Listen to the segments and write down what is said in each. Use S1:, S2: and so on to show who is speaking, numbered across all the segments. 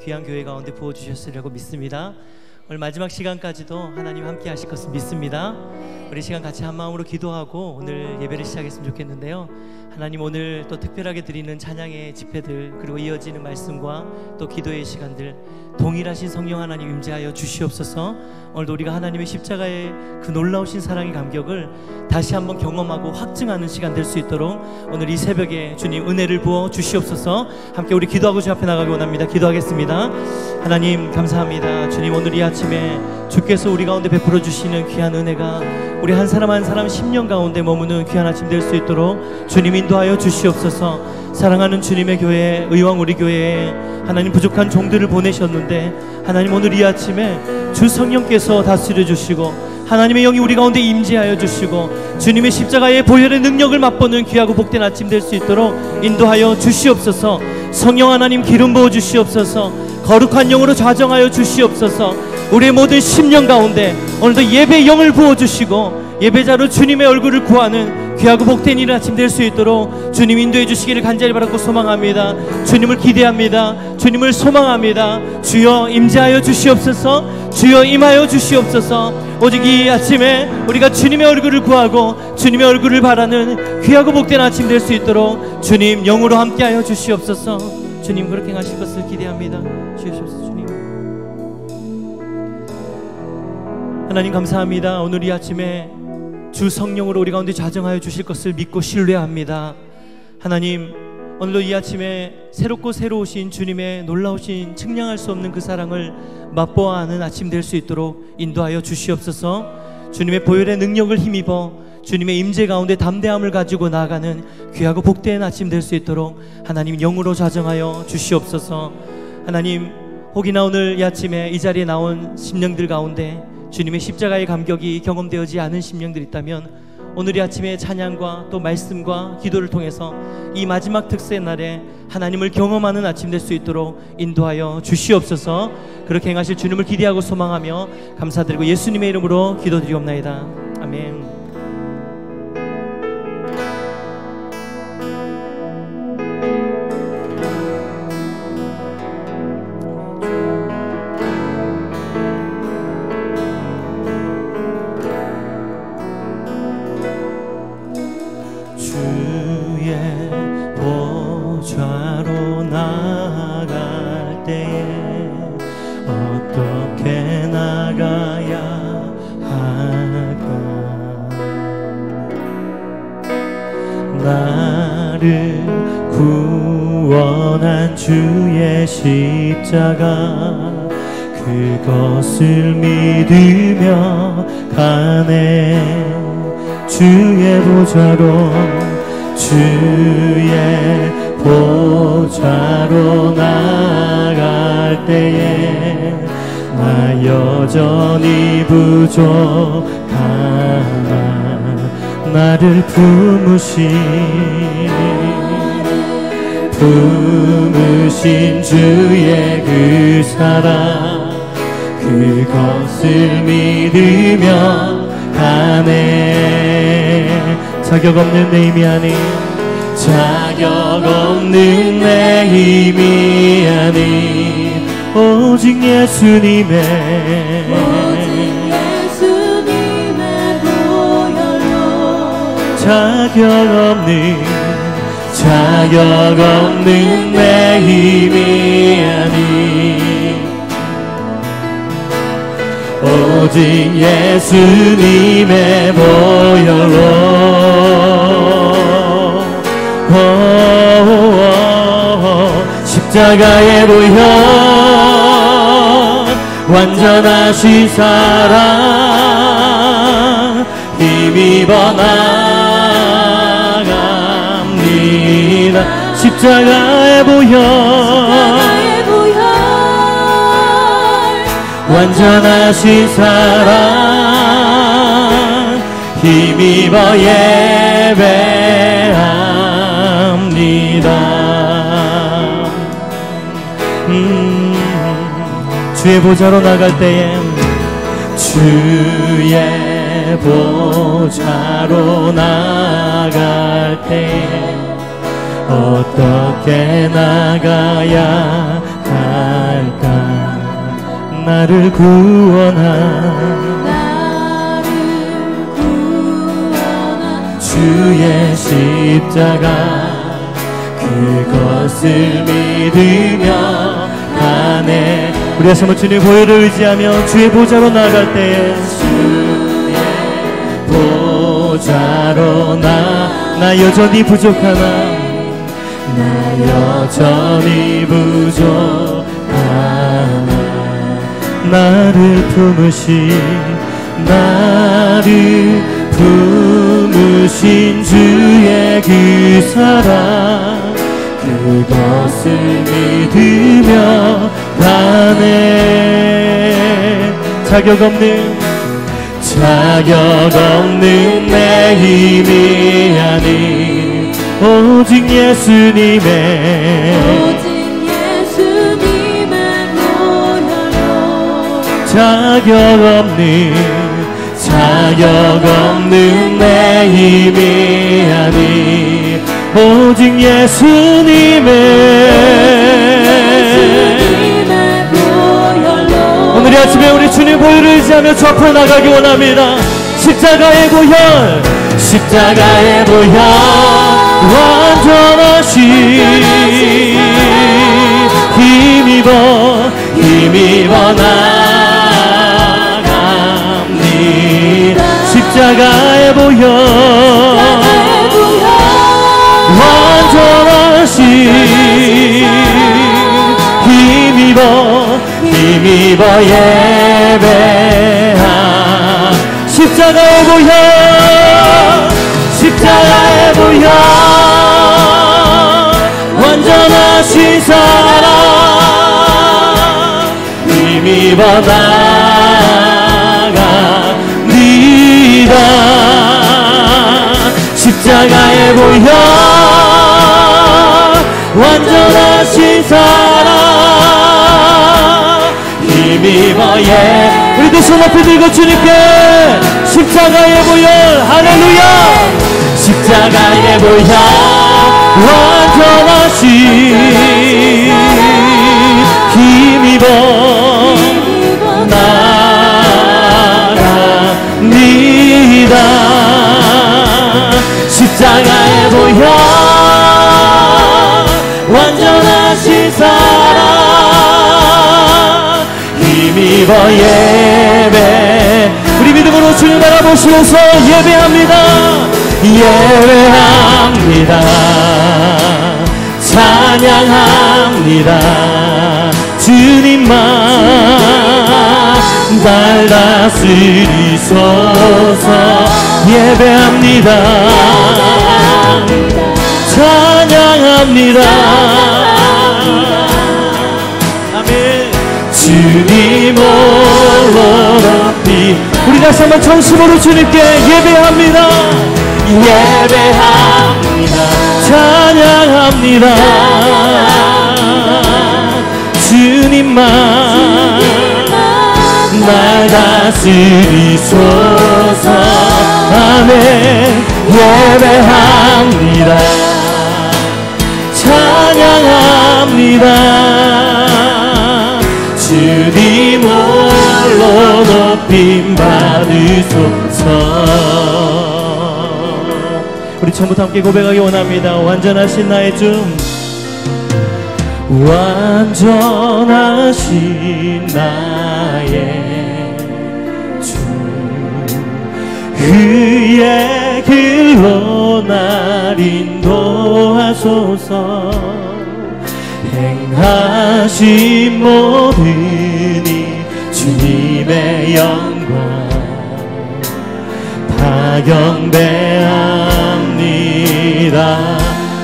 S1: 귀한 교회 가운데 부어주셨으리라고 믿습니다. 오늘 마지막 시간까지도 하나님 함께 하실 것을 믿습니다. 우리 시간 같이 한 마음으로 기도하고 오늘 예배를 시작했으면 좋겠는데요. 하나님, 오늘 또 특별하게 드리는 찬양의 집회들, 그리고 이어지는 말씀과 또 기도의 시간들, 동일하신 성령 하나님 임재하여 주시옵소서. 오늘도 우리가 하나님의 십자가의 그 놀라우신 사랑의 감격을 다시 한번 경험하고 확증하는 시간 될 수 있도록 오늘 이 새벽에 주님 은혜를 부어 주시옵소서. 함께 우리 기도하고 주 앞에 나가기 원합니다. 기도하겠습니다. 하나님 감사합니다. 주님, 오늘 이 아침에 주께서 우리 가운데 베풀어 주시는 귀한 은혜가 우리 한 사람 한 사람 심령 가운데 머무는 귀한 아침 될 수 있도록 주님 인도하여 주시옵소서. 사랑하는 주님의 교회, 의왕 우리 교회에 하나님 부족한 종들을 보내셨는데 하나님, 오늘 이 아침에 주 성령께서 다스려 주시고 하나님의 영이 우리 가운데 임재하여 주시고 주님의 십자가의 보혈의 능력을 맛보는 귀하고 복된 아침 될 수 있도록 인도하여 주시옵소서. 성령 하나님 기름 부어 주시옵소서. 거룩한 영으로 좌정하여 주시옵소서. 우리의 모든 심령 가운데 오늘도 예배의 영을 부어주시고 예배자로 주님의 얼굴을 구하는 귀하고 복된 이른 아침 될 수 있도록 주님 인도해 주시기를 간절히 바라고 소망합니다. 주님을 기대합니다. 주님을 소망합니다. 주여 임재하여 주시옵소서. 주여 임하여 주시옵소서. 오직 이 아침에 우리가 주님의 얼굴을 구하고 주님의 얼굴을 바라는 귀하고 복된 아침 될 수 있도록 주님 영으로 함께하여 주시옵소서. 주님 그렇게 행하실 것을 기대합니다. 주시옵소서. 주님 하나님 감사합니다. 오늘 이 아침에 주 성령으로 우리 가운데 좌정하여 주실 것을 믿고 신뢰합니다. 하나님, 오늘도 이 아침에 새롭고 새로우신 주님의 놀라우신 측량할 수 없는 그 사랑을 맛보아 하는 아침 될 수 있도록 인도하여 주시옵소서. 주님의 보혈의 능력을 힘입어 주님의 임재 가운데 담대함을 가지고 나아가는 귀하고 복된 아침 될 수 있도록 하나님 영으로 좌정하여 주시옵소서. 하나님, 혹이나 오늘 이 아침에 이 자리에 나온 심령들 가운데 주님의 십자가의 감격이 경험되어지지 않은 심령들이 있다면 오늘 이 아침에 찬양과 또 말씀과 기도를 통해서 이 마지막 특세 날에 하나님을 경험하는 아침 될 수 있도록 인도하여 주시옵소서. 그렇게 행하실 주님을 기대하고 소망하며 감사드리고 예수님의 이름으로 기도드리옵나이다. 아멘.
S2: 보좌로 나갈 때에 어떻게 나가야 할까? 나를 구원한 주의 십자가 그것을 믿으며 가네. 주의 보좌로 주의 보좌로 나갈 때에 나 여전히 부족하나 나를 품으신 주의 그 사랑 그것을 믿으며 가네. 자격 없는 내 힘이 아닌 자격 없는 내 힘이 아닌 오직 예수님의 보혈로 자격 없는 내 힘이 아닌 오직 예수님의 보혈로 십자가의 보혈 완전하신 사랑 힘입어 나갑니다. 십자가의 보혈 완전하신 사랑 힘입어 예배합니다. 주의 보좌로 나갈 때에 주의 보좌로 나갈 때에 어떻게 나가야 나를 구원한 주의 십자가 그것을 믿으며 가네. 우리 다시 한번 주님의 보혈을 의지하며 주의 보좌로 나아갈 때에 주의 보좌로 나 여전히 부족하나 나 여전히 부족하나 나를 품으신 주의 그 사랑 그것을 믿으며 가네. 자격 없는 내 힘이 아닌 오직 예수님의 보혈로 자격 없는 내 힘이 아닌 오직 예수님의 보혈로. 오늘 이 아침에 우리 주님 보혈을 의지하며 주 앞으로 나가기 원합니다. 십자가의 보혈 완전하신 힘입어 나갑니다. 십자가의 보혈 완전하신 힘입어 예배하. 십자가의 보혈 완전하신 사랑 힘입어 나갑니다. 십자가의 보혈 완전하신 사랑 힘입어 우리 두 손 앞에 들고 주님께 십자가의 보혈 할렐루야. 십자가의 보혈 완전하신 힘입어 나갑니다. 십자가의 보혈 완전하신 사랑 힘입어 예배. 우리 믿음으로 주님 바라보시면서 예배합니다. 찬양합니다. 주님만 날 다스리소서. 예배합니다. 찬양합니다. 아멘. 주님 홀로 높이. 우리 다시 한번 정심으로 주님께 예배합니다. 찬양합니다. 주님만 날 다스리소서. 아멘. 예배합니다. 찬양합니다. 주님 홀로 높임 받으소서. 우리 처음부터 함께 고백하기 원합니다. 완전하신 나의 주, 완전하신 나의 주, 그의 길로 날 인도하소서. 행하신 모든 이 주님의 영광 다 경배합니다.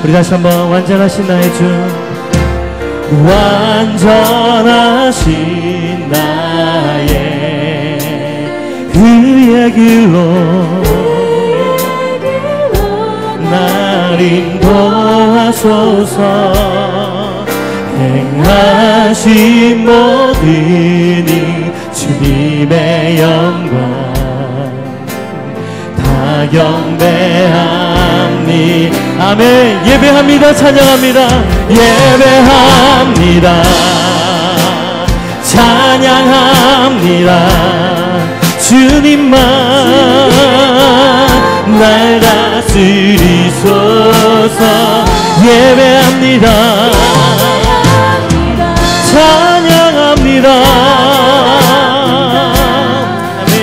S2: 우리 다시 한번 완전하신 나의 주, 완전하신 나의 그의 길로 날 인도하소서. 행하신 모든 이 주님의 영광 다 경배합니다. 아멘. 예배합니다. 찬양합니다. 예배합니다. 찬양합니다. 주님만 날 다스리소서. 예배합니다. 찬양합니다. 아멘.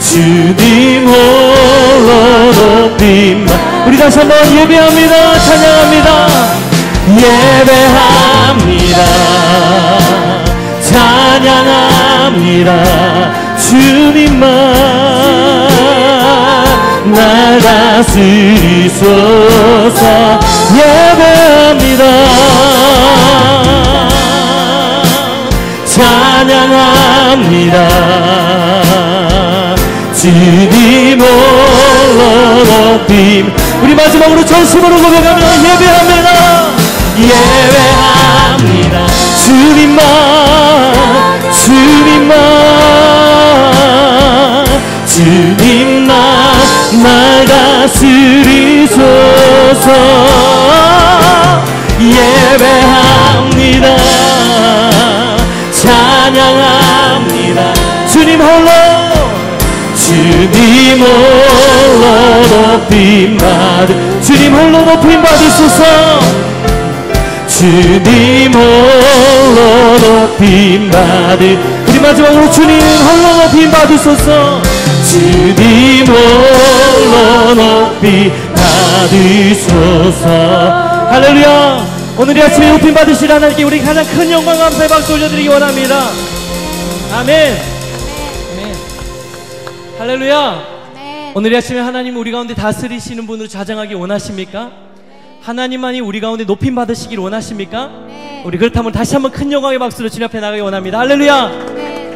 S2: 주님 홀로 높임만. 우리 다시 한번 예배합니다. 찬양합니다. 예배합니다. 찬양합니다. 주님만 날 다스리소서. 예배합니다. 찬양합니다. 주님 홀로 높임. 우리 마지막으로 전심으로 고백하며 예배합니다. 예배합니다. 주님만 주님만 주님만 날 다스리소서. 예배합니다. 찬양합니다. 주님 홀로 주님 홀로 높임받으. 주님 홀로 높임받으소서. 주님 홀로 높임받으. 우리 마지막으로 주님 홀로 높임받으소서. 주님 홀로 높임받으소서. 할렐루야. 오늘 이 아침에 높임받으실 하나님께 우리 가장 큰 영광 감사의 박수 올려드리기 원합니다. 아멘. 아멘. 할렐루야. 오늘 이 아침에 하나님 우리 가운데 다스리시는 분으로 자정하기 원하십니까? 하나님만이 우리 가운데 높임 받으시길 원하십니까? 네. 우리 그렇다면 다시 한번 큰 영광의 박수로 주님 앞에 나가기 원합니다. 할렐루야. 네.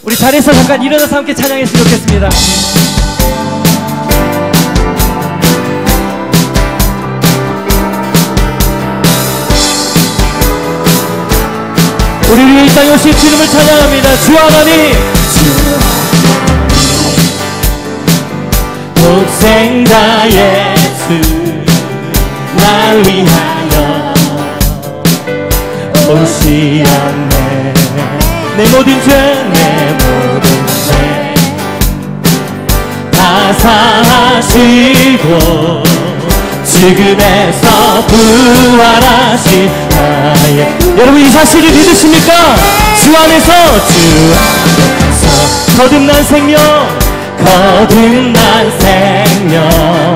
S2: 우리 자리에서 잠깐 일어나서 함께 찬양했으면 좋겠습니다. 우리 위에 이 땅에 오신 주님을 찬양합니다. 주 하나님, 독생자 예수 날 위하여 오시었네. 내 모든 죄, 내 모든 죄 다 사하시고 죽음에서 부활하신 나의. 여러분 이 사실을 믿으십니까? 주 안에서 거듭난 생명, 거듭난 생명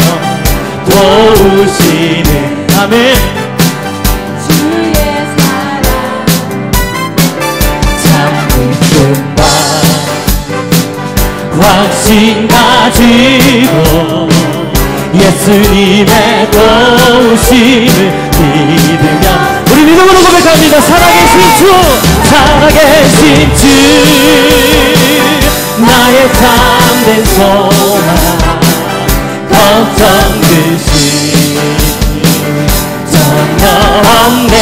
S2: 도우시는. 아멘. 주의 사랑 참으신 바 확신 가지고 예수님의 도우심을 믿으면 우리 믿음으로 고백합니다. 살아계신 주, 살아계신 주 나의 참된 소망 걱정 그시 전혀 없네.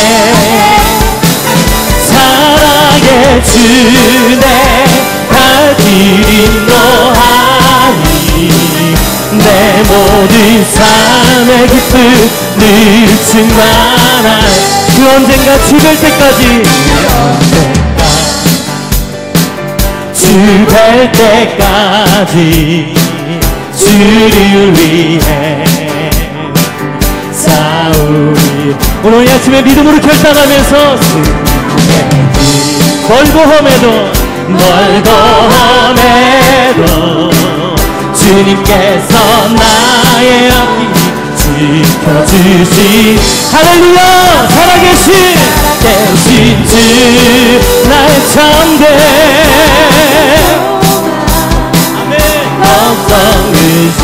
S2: 사랑의 주내 갈 길 인도하니 내 모든 삶의 기쁨 늘 충만한 그 언젠가 죽을 때까지 주 될 때까지 주를 위해 싸우리. 오늘 아침에 믿음으로 결단하면서 멀고 험해도 주님께서 나의 앞길 지켜주신 할렐루야. 살아계신 주 나의 참된 아멘. 걱정 의심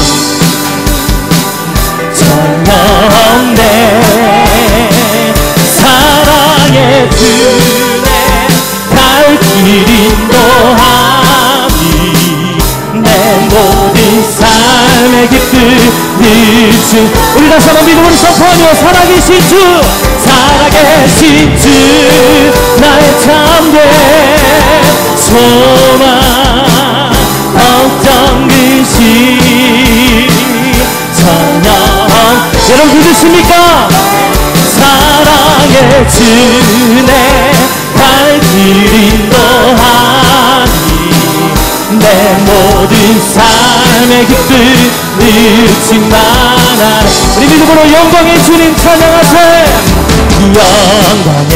S2: 전혀 없네. 사랑의 주내 갈 길 인도하니 내 모든 삶의 기쁨 늘중. 우리 다시 한번 믿음으로 선포하며 살아계신 주, 살아계신 주 나의 참된 소망 걱정 근심 전혀. 여러분 믿으십니까? 사랑의 주내 갈 길 늘 인도하니 내 모든 삶의 길들 늦지만 우리 믿음으로 영광의 주님 찬양하세. 영광의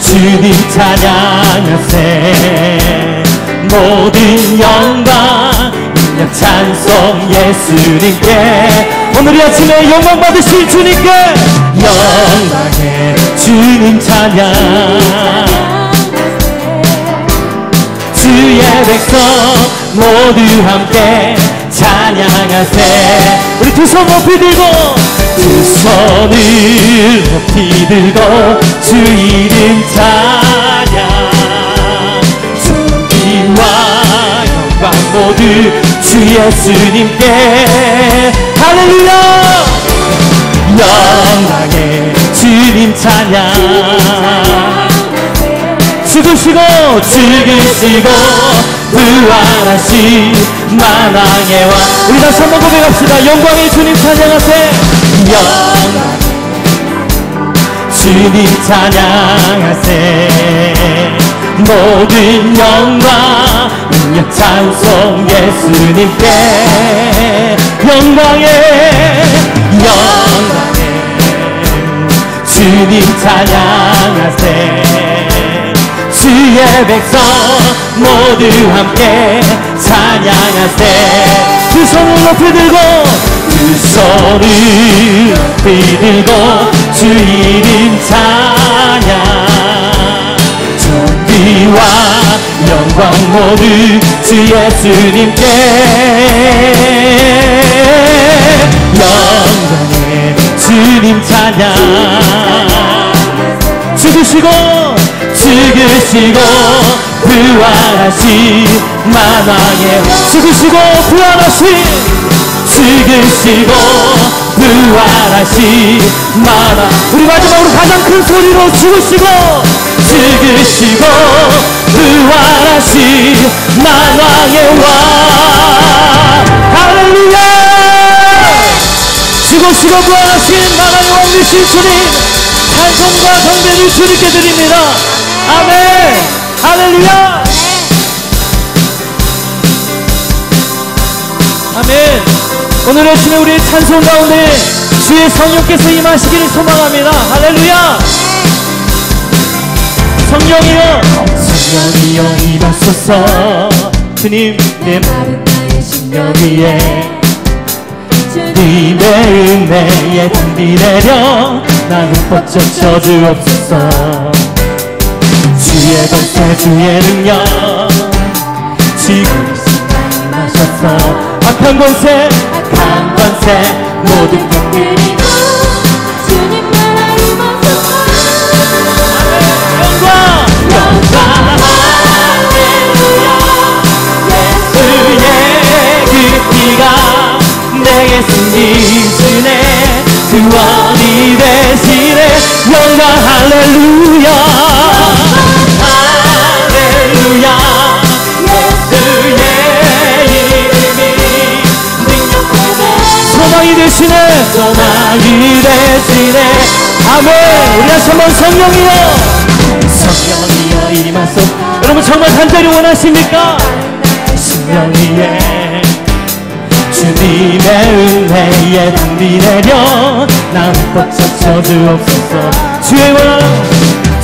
S2: 주님 찬양하세. 모든 영광 인력 찬송 예수님께. 오늘 이 아침에 영광 받으실 주님께 영광의 주님 찬양. 주의 백성 모두 함께 찬양하세. 우리 두 손 높이 들고 두 손을 높이 들고 주 이름 찬양. 존귀와 영광 모두 주 예수님께. 할렐루야. 영광의 주님 찬양. 죽으시고 부활하신 만왕의 왕. 우리 다시 한번 고백합시다. 영광의 주님 찬양하세. 영광의 주님 찬양하세. 모든 영광 능력 찬송 예수님께. 영광의 주님 찬양하세. 주의 백성 모두 함께 찬양하세. 두 손을 높이 들고 두 손을 높이 들고 주 이름 찬양. 존귀와 영광 모두 주 예수님께. 영광의 주님 찬양. 죽으시고 부활하신 만왕의. 죽으시고 부활하신 만왕. 우리 마지막으로 가장 큰 소리로 죽으시고 부활하신 만왕의 왕. 할렐루야. 죽으시고 부활하신 만왕의 왕 되신 주님 찬송과 경배를 주님께 드립니다. 아멘. 할렐루야. 아멘. 오늘 아침에 우리의 찬송 가운데 주의 성령께서 임하시기를 소망합니다. 할렐루야. 성령이여 임하소서. 주님 내 마음 나의 심령 위에 주님의 은혜에 담비 내려 나는 뻗쳐 주옵소서. 주의 권세 주의 능력 지금 이 순간 임하셔서 악한 권세 모든 병들이고 주님 나라 임하소서. 영광 할렐루야. 예수의 그 피가 내게 승리 주네. 구원이 되시네. 영광 할렐루야. 할렐루야. 예수의 이름이 능력되네. 소망이 되시네. 아멘. 우리 다시 한번 성령이여 임하소서. 여러분 정말 간절히 원하십니까? 심령 위에 주님의 은혜에 담비 내려 난 뻗쳐 주옵소서. 주의 왕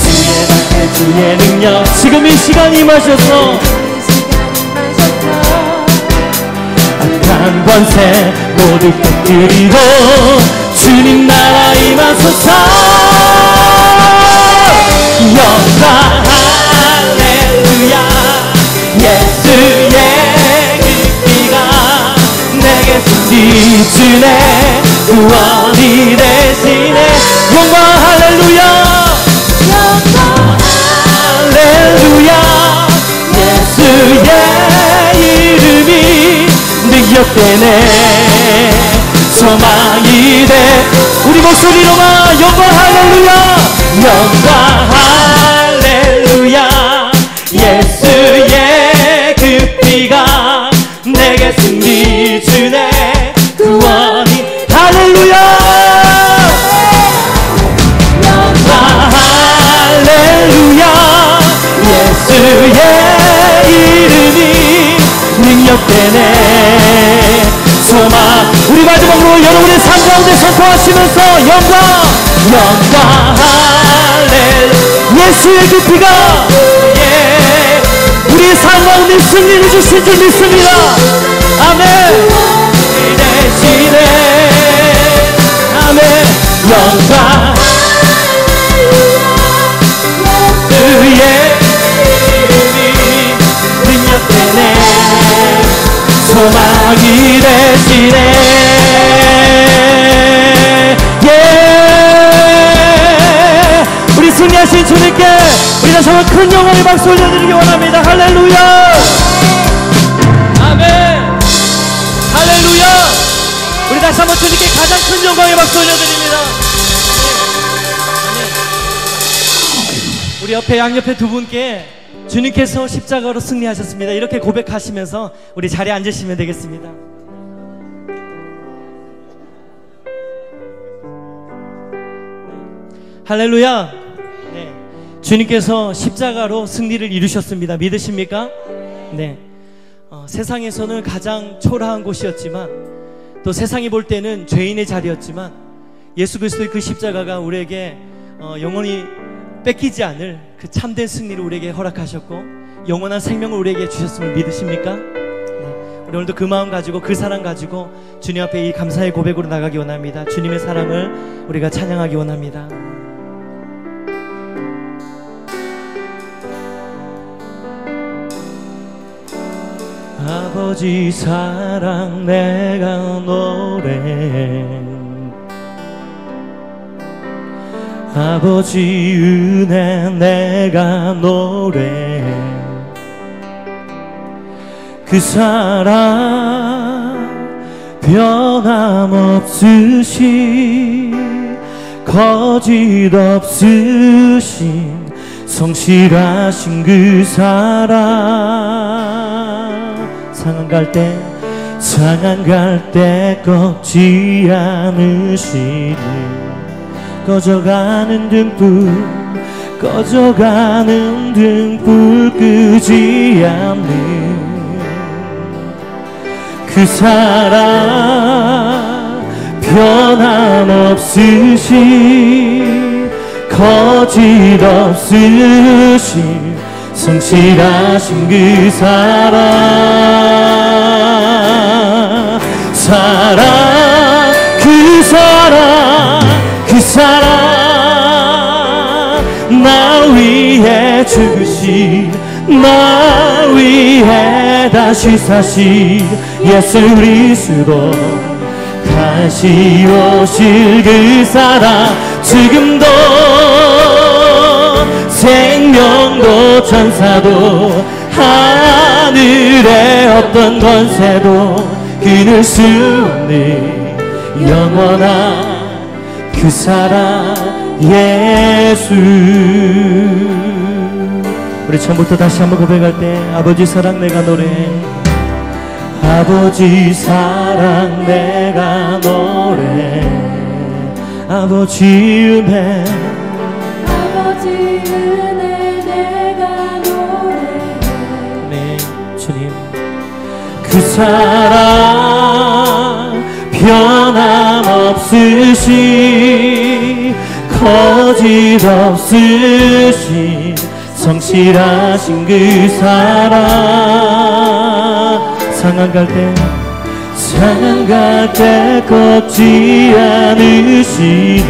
S2: 주의 박해 주의 능력 지금 이 시간 임하셔서 악한 권세 모두 깨뜨리고 주님 나라 임하소서. 영광 할렐루야. 예수의 그 피가 내게 승리 주네. 구원이 되시네. 영광 할렐루야. 영광 할렐루야. 예수의 이름이 능력되네. 소망이 돼. 우리 목소리로만 영광 할렐루야. 영광 할렐루야. 예수의 그 피가 내게 승리 주네. 구원이 할렐루야. 영광 할렐루야. 주의 이름이 능력되네. 소망. 우리 마지막으로 여러분의 삶 가운데 선포하시면서 영광 할렐루야. 예수의 그 피가 우리 삶 가운데 승리를 주신 줄 믿습니다. 아멘. 대신에 아멘. 영광 그의 이름이 능력되네. 소망이 되시네. 우리 승리하신 주님께 우리 다시 한번 큰 영광의 박수 올려드리기 원합니다. 할렐루야. 아멘. 할렐루야. 우리 다시 한번 주님께 가장 큰 영광의 박수 올려드립니다. 우리 옆에 양옆에 두 분께 주님께서 십자가로 승리하셨습니다. 이렇게 고백하시면서 우리 자리에 앉으시면 되겠습니다. 할렐루야. 네. 주님께서 십자가로 승리를 이루셨습니다. 믿으십니까? 네. 세상에서는 가장 초라한 곳이었지만 또 세상이 볼 때는 죄인의 자리였지만 예수 그리스도의 그 십자가가 우리에게 영원히 뺏기지 않을 그 참된 승리를 우리에게 허락하셨고 영원한 생명을 우리에게 주셨음을 믿으십니까? 네. 우리 오늘도 그 마음 가지고 그 사랑 가지고 주님 앞에 이 감사의 고백으로 나가기 원합니다. 주님의 사랑을 우리가 찬양하기 원합니다. 아버지 사랑 내가 노래 아버지 은혜 내가 노래 그 사랑 변함없으신 거짓 없으신 성실하신 그 사랑 상한 갈 때 꺾지 않으시는 꺼져가는 등불 끄지 않는 그 사랑 변함없으신 거짓 없으신 성실하신 그 사랑 그 사랑 나 위해 죽으신 나 위해 다시 사신 예수 그리스도 다시 오실 그 사랑 지금도 생명도 천사도 하늘의 어떤 권세도 끊을 수 없는 영원한 그 사랑 예수. 우리 처음부터 다시 한번 고백할 때 아버지 사랑 내가 노래해 아버지 사랑 내가 노래해 아버지 은혜 내가 노래해 네 주님 그 사랑 변함없으신 거짓 없으신 성실하신 그 사랑 상한 갈 때 꺾지 않으시는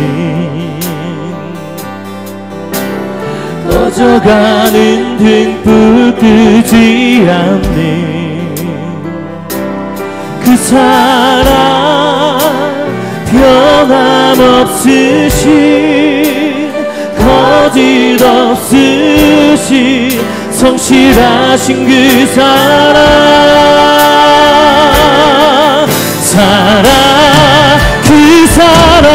S2: 꺼져가는 등불 끄지 않는 그 사랑 변함없으신 거짓 없으신 성실하신 그 그 사랑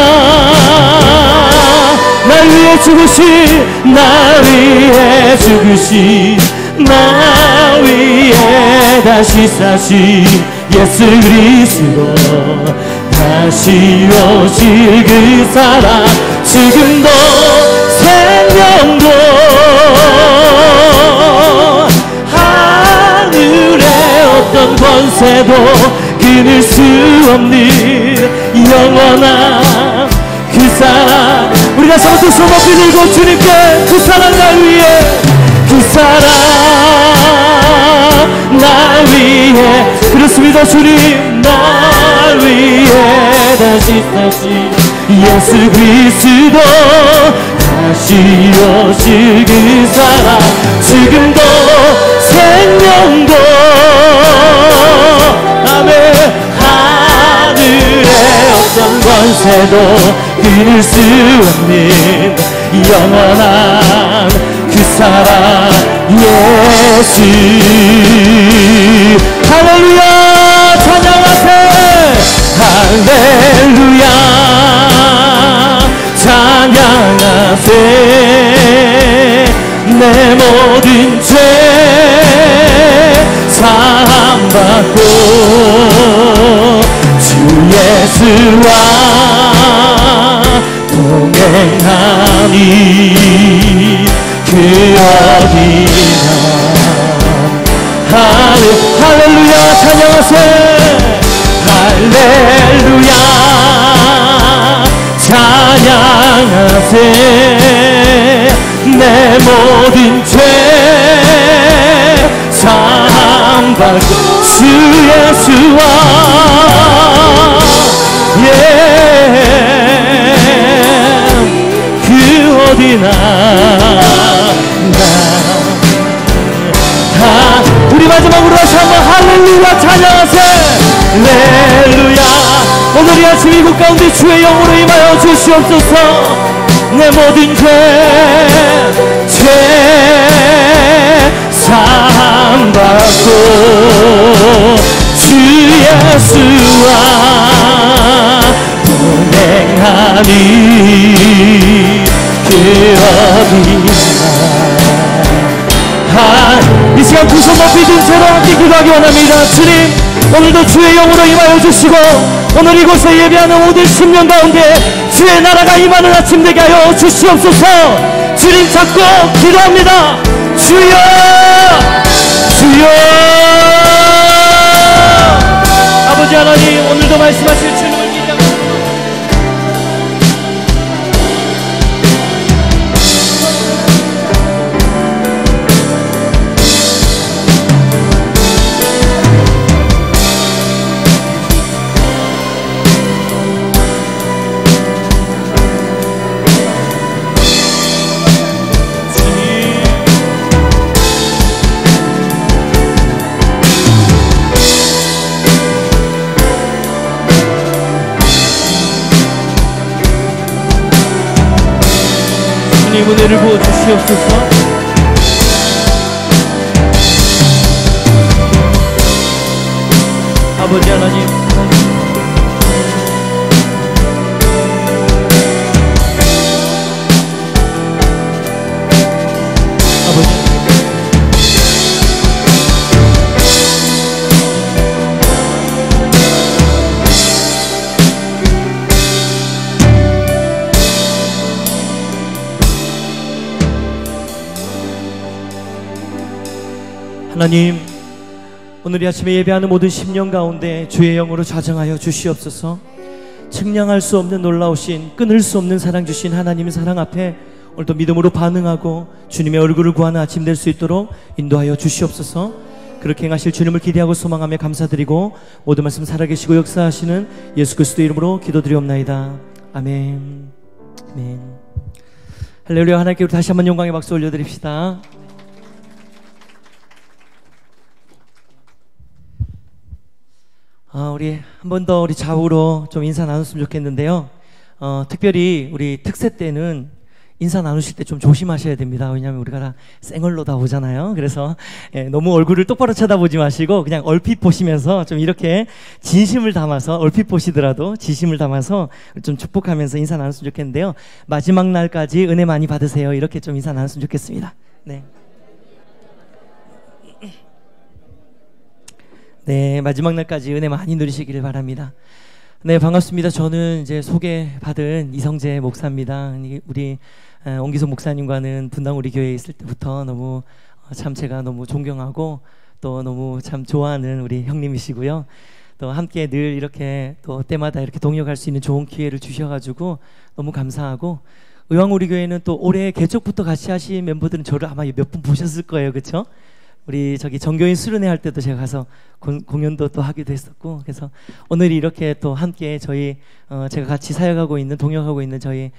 S2: 날 위해 죽으신 나 위해 다시 사신 예수 그리스도 다시 오실 그 사랑 지금도 생명도 권세도 끊을 수 없는 영원한 그 사랑. 우리 다시 한번 두 손 높이 들고 주님께 그 사랑 날 위해, 그 사랑 날 위해, 그렇습니다 주님. 날 위해 다시 예수 그리스도 다시 오실 그 사랑. 지금도 생명도 아멘. 하늘의 어떤 권세도 끊을 수 없는 영원한 그 사랑 예수. 할렐루야 찬양하세. 할렐루야 찬양하세. 내 모든 죄 사함받고 주 예수와 동행하니 그 어디나. 할렐루야 찬양하세. 할렐루야 찬양하세. 내 모든 죄 사함받고 주 예수와 그 어디나. 우리 마지막으로 다시 한번 할렐루야 찬양하세. 할렐루야. 오늘 이 아침 이곳 가운데 주의 영으로 임하여 주시옵소서. 내 모든 죄 사함받고 주 예수와 동행하니 그 어디나. 이 시간 두 손 높이 든 채로 함께 기도하기 원합니다. 주님, 오늘도 주의 영으로 임하여 주시고 오늘 이곳에 예배하는 모든 심령 가운데 주의 나라가 임하는 아침 되게 하여 주시옵소서. 주님 잡고 기도합니다. 주여 주여. 아버지 하나님, 오늘도 말씀하실 주님을 기대합니다. 은혜를 부어 주시옵소서. 아버지 하나님, 아버지 하나님, 오늘 이 아침에 예배하는 모든 심령 가운데 주의 영으로 좌정하여 주시옵소서. 측량할 수 없는 놀라우신, 끊을 수 없는 사랑 주신 하나님의 사랑 앞에 오늘도 믿음으로 반응하고 주님의 얼굴을 구하는 아침 될 수 있도록 인도하여 주시옵소서. 그렇게 행하실 주님을 기대하고 소망하며 감사드리고 모든 말씀 살아계시고 역사하시는 예수 그리스도 이름으로 기도드리옵나이다. 아멘. 아멘. 할렐루야. 하나님께 우리 다시 한번 영광의 박수 올려드립시다. 우리 한 번 더 우리 좌우로 좀 인사 나눴으면 좋겠는데요. 특별히 우리 특세 때는 인사 나누실 때 좀 조심하셔야 됩니다. 왜냐하면 우리가 다 생얼로 다 오잖아요. 그래서 너무 얼굴을 똑바로 쳐다보지 마시고 그냥 얼핏 보시면서 좀 이렇게 진심을 담아서, 얼핏 보시더라도 진심을 담아서 좀 축복하면서 인사 나눴으면 좋겠는데요. 마지막 날까지 은혜 많이 받으세요. 이렇게 좀 인사 나눴으면 좋겠습니다. 네. 네, 마지막 날까지 은혜 많이 누리시기를 바랍니다. 네, 반갑습니다. 저는 이제 소개받은 이성재 목사입니다. 우리 옹기소 목사님과는 분당 우리 교회에 있을 때부터 너무 참 제가 너무 존경하고
S1: 또 너무 참 좋아하는 우리 형님이시고요. 또 함께 늘 이렇게 또 때마다 이렇게 동역할 수 있는 좋은 기회를 주셔가지고 너무 감사하고, 의왕 우리 교회는 또 올해 개척부터 같이 하신 멤버들은 저를 아마 몇 분 보셨을 거예요, 그렇죠? 우리 저기 정교인 수련회 할 때도 제가 가서 공연도 또 하기도 했었고, 그래서 오늘 이렇게 또 함께 저희 제가 같이 사역하고 있는, 동역하고 있는 저희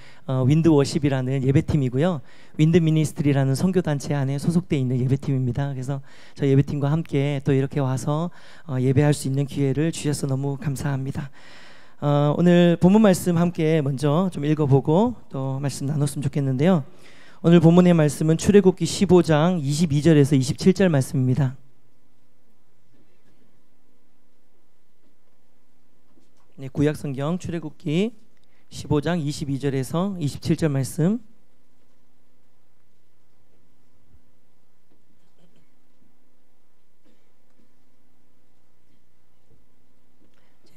S1: 윈드 워십이라는 예배팀이고요, 윈드 미니스트리라는 선교단체 안에 소속되어 있는 예배팀입니다. 그래서 저희 예배팀과 함께 또 이렇게 와서 예배할 수 있는 기회를 주셔서 너무 감사합니다. 오늘 본문 말씀 함께 먼저 좀 읽어보고 또 말씀 나눴으면 좋겠는데요. 오늘 본문의 말씀은 출애굽기 15장 22절에서 27절 말씀입니다. 네, 구약성경 출애굽기 15장 22절에서 27절 말씀.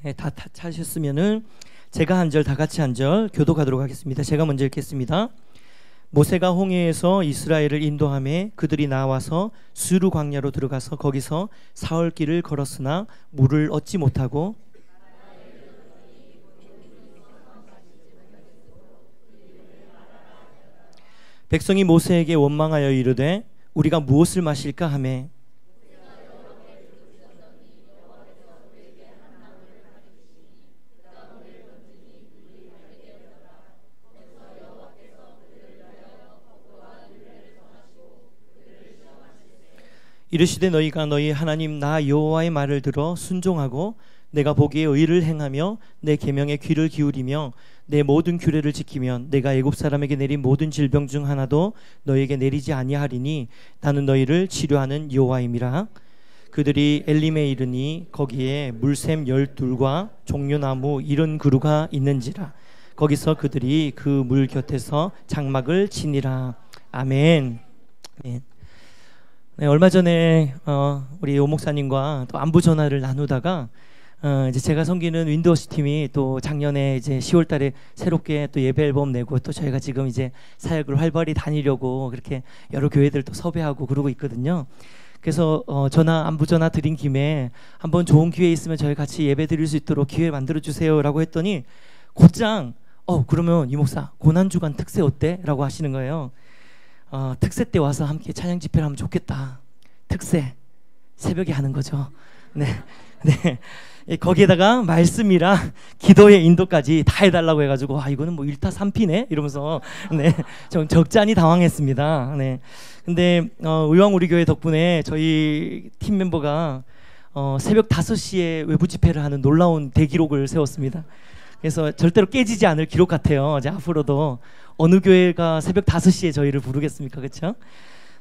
S1: 네, 다 찾으셨으면은 제가 한 절, 다 같이 한 절 교독하도록 하겠습니다. 제가 먼저 읽겠습니다. 모세가 홍해에서 이스라엘을 인도하매 그들이 나와서 수르 광야로 들어가서 거기서 사흘 길을 걸었으나 물을 얻지 못하고, 백성이 모세에게 원망하여 이르되 우리가 무엇을 마실까 하매, 이르시되 너희가 너희 하나님 나 여호와의 말을 들어 순종하고 내가 보기에 의를 행하며 내 계명에 귀를 기울이며 내 모든 규례를 지키면 내가 애굽 사람에게 내린 모든 질병 중 하나도 너희에게 내리지 아니하리니 나는 너희를 치료하는 여호와임이라. 그들이 엘림에 이르니 거기에 물샘 12과 종려나무 70그루가 있는지라. 거기서 그들이 그 물 곁에서 장막을 치니라. 아멘. 아멘. 네, 얼마 전에 우리 오 목사님과 또 안부 전화를 나누다가 이제 제가 섬기는 윈도우스 팀이 또 작년에 이제 10월달에 새롭게 또 예배 앨범 내고, 또 저희가 지금 이제 사역을 활발히 다니려고 그렇게 여러 교회들 또 섭외하고 그러고 있거든요. 그래서 안부 전화 드린 김에 한번 좋은 기회 있으면 저희 같이 예배 드릴 수 있도록 기회 만들어 주세요라고 했더니 곧장 그러면 이 목사 고난주간 특세 어때? 라고 하시는 거예요. 특세 때 와서 함께 찬양 집회를 하면 좋겠다. 특세 새벽에 하는 거죠. 네, 네. 거기에다가 말씀이랑 기도의 인도까지 다 해달라고 해가지고 이거는 뭐 1타 3피네 이러면서 네, 좀 적잖이 당황했습니다. 네. 근데 의왕 우리 교회 덕분에 저희 팀 멤버가 새벽 5시에 외부 집회를 하는 놀라운 대기록을 세웠습니다. 그래서 절대로 깨지지 않을 기록 같아요. 이제 앞으로도 어느 교회가 새벽 5시에 저희를 부르겠습니까? 그렇죠?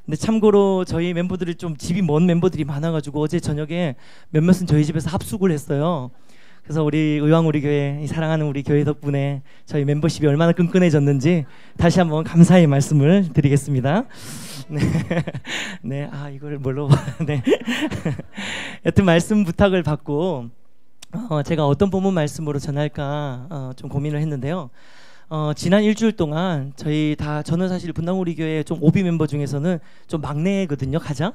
S1: 근데 참고로 저희 멤버들이 좀 집이 먼 멤버들이 많아가지고 어제 저녁에 몇몇은 저희 집에서 합숙을 했어요. 그래서 우리 의왕 우리 교회, 사랑하는 우리 교회 덕분에 저희 멤버십이 얼마나 끈끈해졌는지 다시 한번 감사의 말씀을 드리겠습니다. 네, 네, 이걸 뭘로 네, 여튼 말씀 부탁을 받고 제가 어떤 본문 말씀으로 전할까 좀 고민을 했는데요. 지난 일주일 동안 저는 사실 분당 우리 교회 좀 오비 멤버 중에서는 좀 막내거든요, 가장.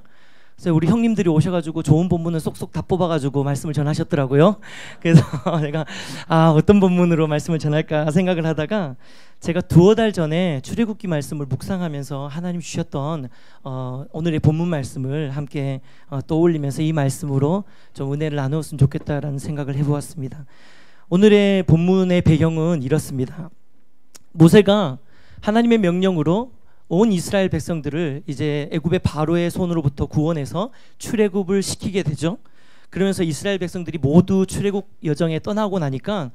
S1: 그래서 우리 형님들이 오셔가지고 좋은 본문은 쏙쏙 다 뽑아가지고 말씀을 전하셨더라고요. 그래서 제가 어떤 본문으로 말씀을 전할까 생각을 하다가 제가 2달 전에 출애굽기 말씀을 묵상하면서 하나님 주셨던 오늘의 본문 말씀을 함께 떠올리면서 이 말씀으로 좀 은혜를 나누었으면 좋겠다라는 생각을 해보았습니다. 오늘의 본문의 배경은 이렇습니다. 모세가 하나님의 명령으로 온 이스라엘 백성들을 이제 애굽의 바로의 손으로부터 구원해서 출애굽을 시키게 되죠. 그러면서 이스라엘 백성들이 모두 출애굽 여정에 떠나고 나니까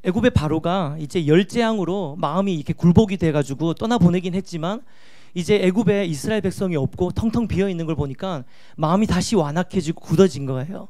S1: 애굽의 바로가 이제 열재앙으로 마음이 이렇게 굴복이 돼가지고 떠나보내긴 했지만 이제 애굽에 이스라엘 백성이 없고 텅텅 비어 있는 걸 보니까 마음이 다시 완악해지고 굳어진 거예요.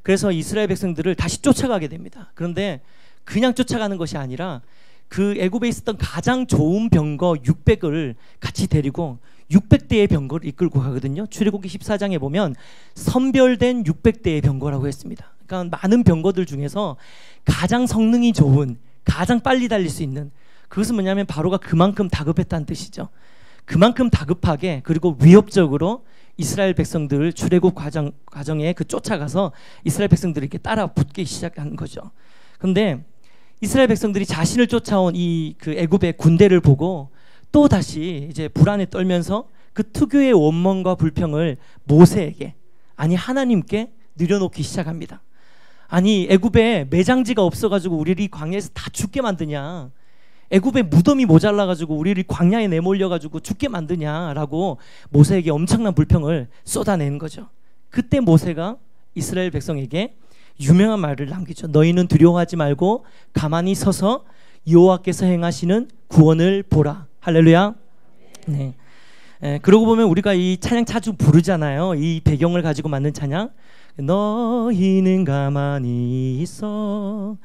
S1: 그래서 이스라엘 백성들을 다시 쫓아가게 됩니다. 그런데 그냥 쫓아가는 것이 아니라 그 애굽에 있었던 가장 좋은 병거 600을 같이 데리고 600대의 병거를 이끌고 가거든요. 출애굽기 14장에 보면 선별된 600대의 병거라고 했습니다. 그러니까 많은 병거들 중에서 가장 성능이 좋은, 가장 빨리 달릴 수 있는, 그것은 뭐냐면 바로가 그만큼 다급했다는 뜻이죠. 그만큼 다급하게 그리고 위협적으로 이스라엘 백성들 출애굽 과정에 그 쫓아가서 이스라엘 백성들이 이렇게 따라 붙기 시작한 거죠. 그런데 이스라엘 백성들이 자신을 쫓아온 이 그 애굽의 군대를 보고 또 다시 이제 불안에 떨면서 그 특유의 원망과 불평을 모세에게, 아니 하나님께 늘여놓기 시작합니다. 아니 애굽에 매장지가 없어가지고 우리를 이 광야에서 다 죽게 만드냐, 애굽에 무덤이 모자라가지고 우리를 광야에 내몰려가지고 죽게 만드냐라고 모세에게 엄청난 불평을 쏟아낸 거죠. 그때 모세가 이스라엘 백성에게 유명한 말을 남기죠. 너희는 두려워하지 말고 가만히 서서 여호와께서 행하시는 구원을 보라. 할렐루야. 네. 그러고 보면 우리가 이 찬양 자주 부르잖아요. 이 배경을 가지고 만든 찬양. 너희는 가만히 있어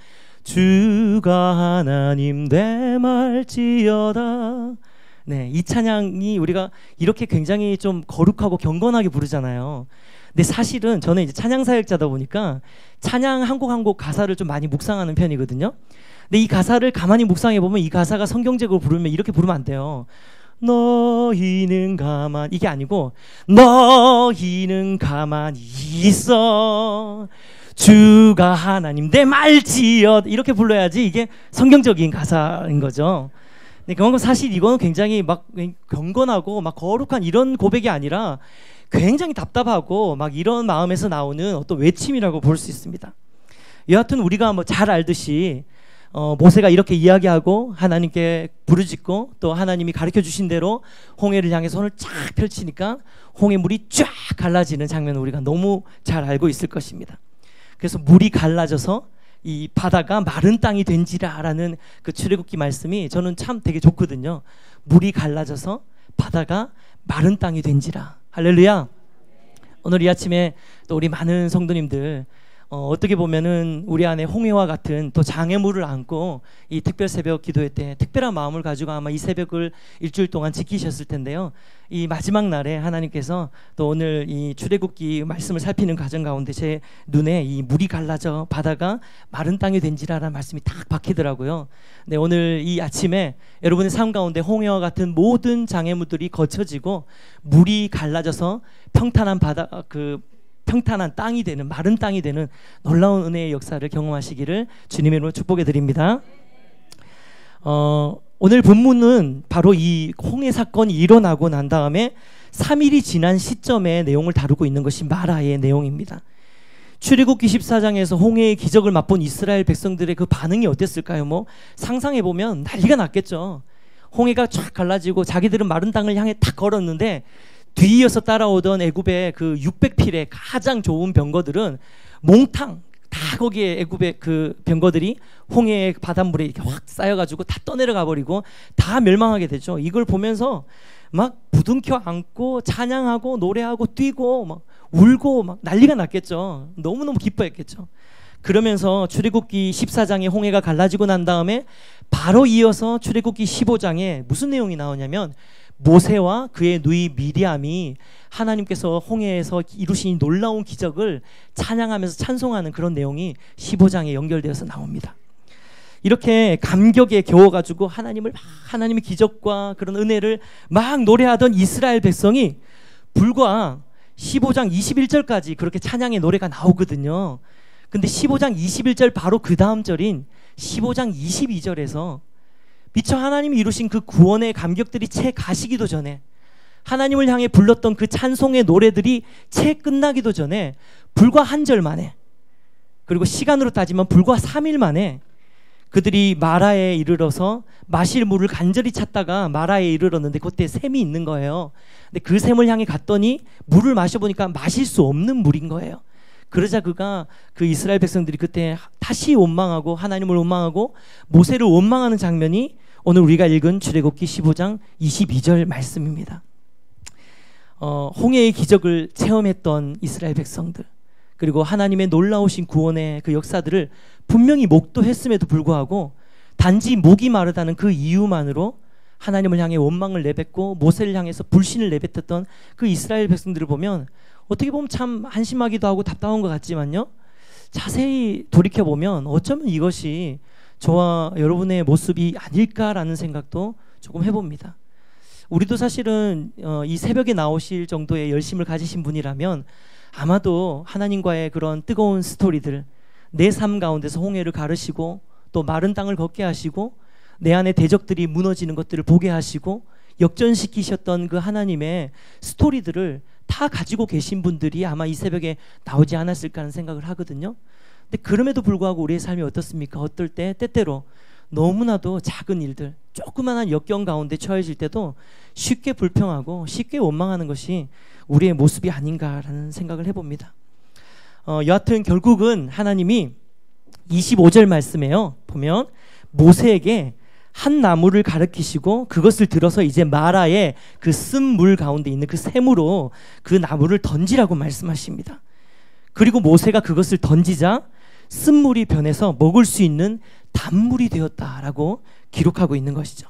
S1: 주가 하나님 대말지어다. 네, 이 찬양이 우리가 이렇게 굉장히 좀 거룩하고 경건하게 부르잖아요. 근데 사실은 저는 이제 찬양 사역자다 보니까 찬양 한 곡 한 곡 가사를 좀 많이 묵상하는 편이거든요. 근데 이 가사를 가만히 묵상해 보면 이 가사가 성경적으로 부르면 이렇게 부르면 안 돼요. 너희는 가만, 이게 아니고 너희는 가만히 있어 주가 하나님 내 말지어, 이렇게 불러야지 이게 성경적인 가사인 거죠. 근데 그만큼 사실 이거는 굉장히 막 경건하고 막 거룩한 이런 고백이 아니라 굉장히 답답하고 막 이런 마음에서 나오는 어떤 외침이라고 볼 수 있습니다. 여하튼 우리가 뭐 잘 알듯이 모세가 이렇게 이야기하고 하나님께 부르짖고 또 하나님이 가르쳐 주신 대로 홍해를 향해 손을 쫙 펼치니까 홍해 물이 쫙 갈라지는 장면을 우리가 너무 잘 알고 있을 것입니다. 그래서 물이 갈라져서 이 바다가 마른 땅이 된지라 라는 그 출애굽기 말씀이 저는 참 되게 좋거든요. 물이 갈라져서 바다가 마른 땅이 된지라. 할렐루야. 오늘 이 아침에 또 우리 많은 성도님들 어떻게 보면은 우리 안에 홍해와 같은 또 장애물을 안고 이 특별 새벽 기도회 때 특별한 마음을 가지고 아마 이 새벽을 일주일 동안 지키셨을 텐데요. 이 마지막 날에 하나님께서 또 오늘 이 출애굽기 말씀을 살피는 과정 가운데 제 눈에 이 물이 갈라져 바다가 마른 땅이 된지라라는 말씀이 딱 박히더라고요. 네, 오늘 이 아침에 여러분의 삶 가운데 홍해와 같은 모든 장애물들이 거쳐지고 물이 갈라져서 평탄한 바다, 평탄한 땅이 되는, 마른 땅이 되는 놀라운 은혜의 역사를 경험하시기를 주님의 이름으로 축복해 드립니다. 오늘 본문은 바로 이 홍해 사건이 일어나고 난 다음에 3일이 지난 시점의 내용을 다루고 있는 것이 마라의 내용입니다. 출애굽기 14장에서 홍해의 기적을 맛본 이스라엘 백성들의 그 반응이 어땠을까요? 뭐 상상해 보면 난리가 났겠죠. 홍해가 쫙 갈라지고 자기들은 마른 땅을 향해 탁 걸었는데 뒤이어서 따라오던 애굽의 그 600필의 가장 좋은 병거들은 몽탕 다 거기에 애굽의 그 병거들이 홍해의 바닷물에 이렇게 확 쌓여가지고 다 떠내려가 버리고 다 멸망하게 되죠. 이걸 보면서 막 부둥켜 안고 찬양하고 노래하고 뛰고 막 울고 막 난리가 났겠죠. 너무너무 기뻐했겠죠. 그러면서 출애굽기 14장에 홍해가 갈라지고 난 다음에 바로 이어서 출애굽기 15장에 무슨 내용이 나오냐면 모세와 그의 누이 미리암이 하나님께서 홍해에서 이루신 놀라운 기적을 찬양하면서 찬송하는 그런 내용이 15장에 연결되어서 나옵니다. 이렇게 감격에 겨워가지고 하나님의 기적과 그런 은혜를 막 노래하던 이스라엘 백성이 불과 15장 21절까지 그렇게 찬양의 노래가 나오거든요. 근데 15장 21절 바로 그 다음 절인 15장 22절에서 미처 하나님이 이루신 그 구원의 감격들이 채 가시기도 전에, 하나님을 향해 불렀던 그 찬송의 노래들이 채 끝나기도 전에 불과 한 절 만에, 그리고 시간으로 따지면 불과 3일 만에 그들이 마라에 이르러서 마실 물을 간절히 찾다가 마라에 이르렀는데 그때 샘이 있는 거예요. 근데 그 샘을 향해 갔더니 물을 마셔보니까 마실 수 없는 물인 거예요. 그러자 그 이스라엘 백성들이 그때 다시 원망하고 하나님을 원망하고 모세를 원망하는 장면이 오늘 우리가 읽은 출애굽기 15장 22절 말씀입니다. 홍해의 기적을 체험했던 이스라엘 백성들, 그리고 하나님의 놀라우신 구원의 그 역사들을 분명히 목도했음에도 불구하고 단지 목이 마르다는 그 이유만으로 하나님을 향해 원망을 내뱉고 모세를 향해서 불신을 내뱉었던 그 이스라엘 백성들을 보면 어떻게 보면 참 한심하기도 하고 답답한 것 같지만요, 자세히 돌이켜보면 어쩌면 이것이 저와 여러분의 모습이 아닐까라는 생각도 조금 해봅니다. 우리도 사실은 이 새벽에 나오실 정도의 열심을 가지신 분이라면 아마도 하나님과의 그런 뜨거운 스토리들, 내 삶 가운데서 홍해를 가르시고 또 마른 땅을 걷게 하시고 내 안에 대적들이 무너지는 것들을 보게 하시고 역전시키셨던 그 하나님의 스토리들을 다 가지고 계신 분들이 아마 이 새벽에 나오지 않았을까 하는 생각을 하거든요. 근데 그럼에도 불구하고 우리의 삶이 어떻습니까? 어떨 때 때때로 너무나도 작은 일들, 조그만한 역경 가운데 처해질 때도 쉽게 불평하고 쉽게 원망하는 것이 우리의 모습이 아닌가라는 생각을 해봅니다. 여하튼 결국은 하나님이 25절 말씀에요, 보면 모세에게 한 나무를 가르치시고 그것을 들어서 이제 마라의 그 쓴 물 가운데 있는 그 샘으로 그 나무를 던지라고 말씀하십니다. 그리고 모세가 그것을 던지자 쓴물이 변해서 먹을 수 있는 단물이 되었다라고 기록하고 있는 것이죠.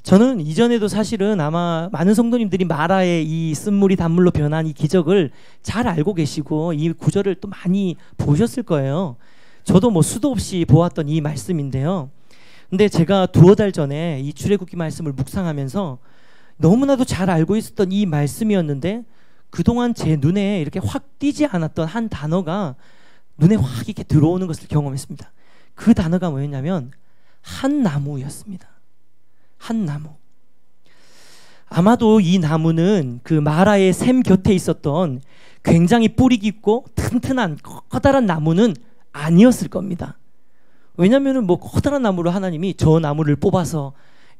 S1: 저는 이전에도 사실은 아마 많은 성도님들이 마라의 이 쓴물이 단물로 변한 이 기적을 잘 알고 계시고 이 구절을 또 많이 보셨을 거예요. 저도 뭐 수도 없이 보았던 이 말씀인데요. 근데 제가 두어 달 전에 이 출애굽기 말씀을 묵상하면서 너무나도 잘 알고 있었던 이 말씀이었는데 그동안 제 눈에 이렇게 확 띄지 않았던 한 단어가 눈에 확 이렇게 들어오는 것을 경험했습니다. 그 단어가 뭐였냐면 한 나무였습니다. 한 나무. 아마도 이 나무는 그 마라의 샘 곁에 있었던 굉장히 뿌리 깊고 튼튼한 커다란 나무는 아니었을 겁니다. 왜냐하면 뭐 커다란 나무로 하나님이 저 나무를 뽑아서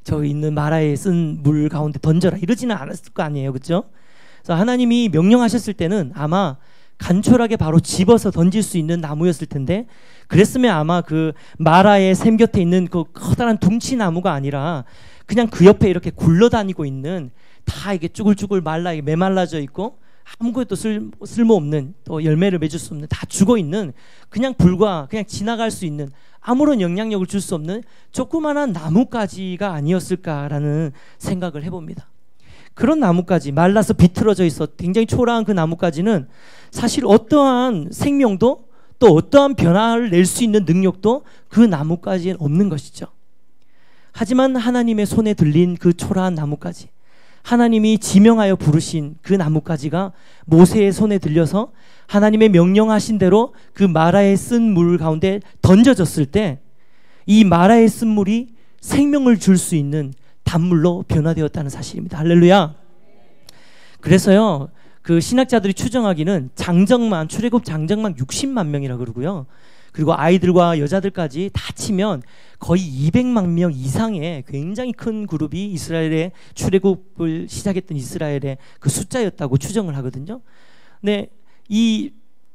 S1: 저 있는 마라에 쓴 물 가운데 던져라 이러지는 않았을 거 아니에요, 그렇죠? 그래서 하나님이 명령하셨을 때는 아마 간촐하게 바로 집어서 던질 수 있는 나무였을 텐데 그랬으면 아마 그 마라의 샘 곁에 있는 그 커다란 둥치 나무가 아니라 그냥 그 옆에 이렇게 굴러다니고 있는 다 이게 쭈글쭈글 메말라져 있고 아무것도 쓸모없는 또 열매를 맺을 수 없는 다 죽어있는 그냥 그냥 지나갈 수 있는 아무런 영향력을 줄 수 없는 조그만한 나뭇가지가 아니었을까라는 생각을 해봅니다. 그런 나뭇가지, 말라서 비틀어져 있어 굉장히 초라한 그 나뭇가지는 사실 어떠한 생명도 또 어떠한 변화를 낼 수 있는 능력도 그 나뭇가지엔 없는 것이죠. 하지만 하나님의 손에 들린 그 초라한 나뭇가지, 하나님이 지명하여 부르신 그 나뭇가지가 모세의 손에 들려서 하나님의 명령하신 대로 그 마라의 쓴 물 가운데 던져졌을 때 이 마라의 쓴 물이 생명을 줄 수 있는 단물로 변화되었다는 사실입니다. 할렐루야. 그래서요, 그 신학자들이 추정하기는 출애굽 장정만 60만 명이라고 그러고요. 그리고 아이들과 여자들까지 다 치면 거의 200만 명 이상의 굉장히 큰 그룹이 이스라엘의 출애굽을 시작했던 이스라엘의 그 숫자였다고 추정을 하거든요. 근데 이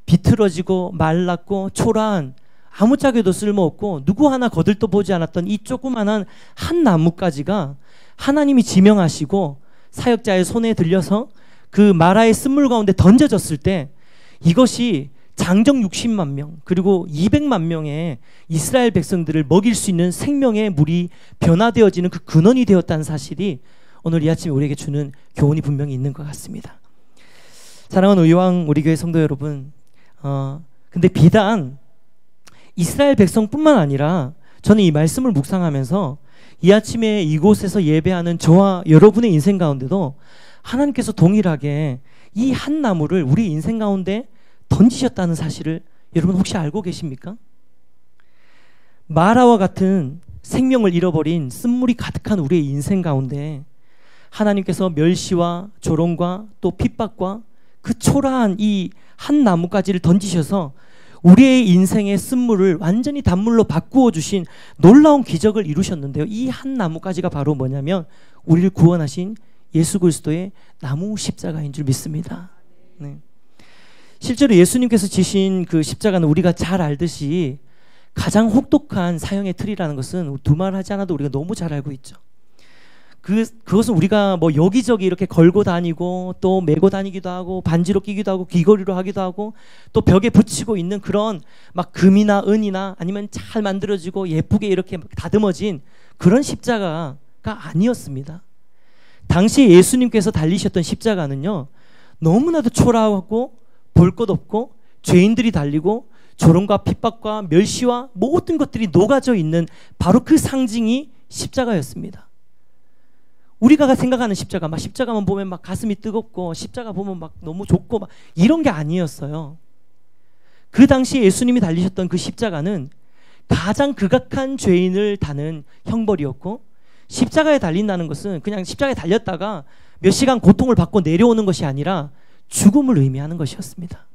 S1: 비틀어지고 말랐고 초라한 아무짝에도 쓸모없고 누구 하나 거들떠 보지 않았던 이 조그만한 한 나뭇가지가 하나님이 지명하시고 사역자의 손에 들려서 그 마라의 쓴물 가운데 던져졌을 때 이것이 장정 60만 명 그리고 200만 명의 이스라엘 백성들을 먹일 수 있는 생명의 물이 변화되어지는 그 근원이 되었다는 사실이 오늘 이 아침에 우리에게 주는 교훈이 분명히 있는 것 같습니다. 사랑하는 의왕 우리 교회 성도 여러분, 근데 비단 이스라엘 백성뿐만 아니라 저는 이 말씀을 묵상하면서 이 아침에 이곳에서 예배하는 저와 여러분의 인생 가운데도 하나님께서 동일하게 이 한 나무를 우리 인생 가운데 던지셨다는 사실을 여러분 혹시 알고 계십니까? 마라와 같은 생명을 잃어버린 쓴물이 가득한 우리의 인생 가운데 하나님께서 멸시와 조롱과 또 핍박과 그 초라한 이 한 나무가지를 던지셔서 우리의 인생의 쓴물을 완전히 단물로 바꾸어 주신 놀라운 기적을 이루셨는데요. 이 한 나무가지가 바로 뭐냐면 우리를 구원하신 예수 그리스도의 나무 십자가인 줄 믿습니다. 네. 실제로 예수님께서 지신 그 십자가는 우리가 잘 알듯이 가장 혹독한 사형의 틀이라는 것은 두말하지 않아도 우리가 너무 잘 알고 있죠. 그것은 우리가 뭐 여기저기 이렇게 걸고 다니고 또 메고 다니기도 하고 반지로 끼기도 하고 귀걸이로 하기도 하고 또 벽에 붙이고 있는 그런 막 금이나 은이나 아니면 잘 만들어지고 예쁘게 이렇게 다듬어진 그런 십자가가 아니었습니다. 당시 예수님께서 달리셨던 십자가는요, 너무나도 초라하고 볼 것 없고 죄인들이 달리고 조롱과 핍박과 멸시와 모든 것들이 녹아져 있는 바로 그 상징이 십자가였습니다. 우리가 생각하는 십자가, 막 십자가만 보면 막 가슴이 뜨겁고 십자가 보면 막 너무 좋고 막 이런 게 아니었어요. 그 당시에 예수님이 달리셨던 그 십자가는 가장 극악한 죄인을 다는 형벌이었고, 십자가에 달린다는 것은 그냥 십자가에 달렸다가 몇 시간 고통을 받고 내려오는 것이 아니라 죽음을 의미하는 것이었습니다.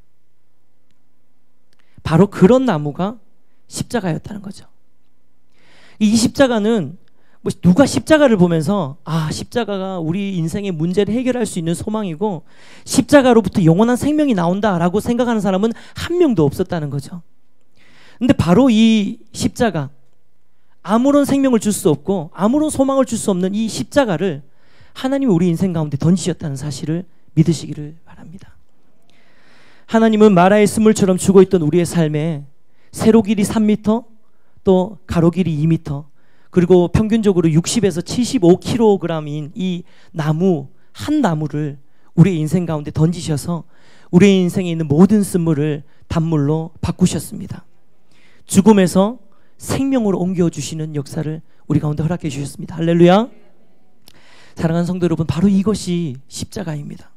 S1: 바로 그런 나무가 십자가였다는 거죠. 이 십자가는 누가 십자가를 보면서 십자가가 우리 인생의 문제를 해결할 수 있는 소망이고 십자가로부터 영원한 생명이 나온다라고 생각하는 사람은 한 명도 없었다는 거죠. 근데 바로 이 십자가, 아무런 생명을 줄 수 없고 아무런 소망을 줄 수 없는 이 십자가를 하나님이 우리 인생 가운데 던지셨다는 사실을 믿으시기를 바랍니다. 하나님은 마라의 쓴물처럼 죽어있던 우리의 삶에 세로 길이 3m, 또 가로 길이 2m, 그리고 평균적으로 60에서 75kg인 이 나무, 한 나무를 우리의 인생 가운데 던지셔서 우리의 인생에 있는 모든 쓴물을 단물로 바꾸셨습니다. 죽음에서 생명으로 옮겨주시는 역사를 우리 가운데 허락해 주셨습니다. 할렐루야. 사랑하는 성도 여러분, 바로 이것이 십자가입니다.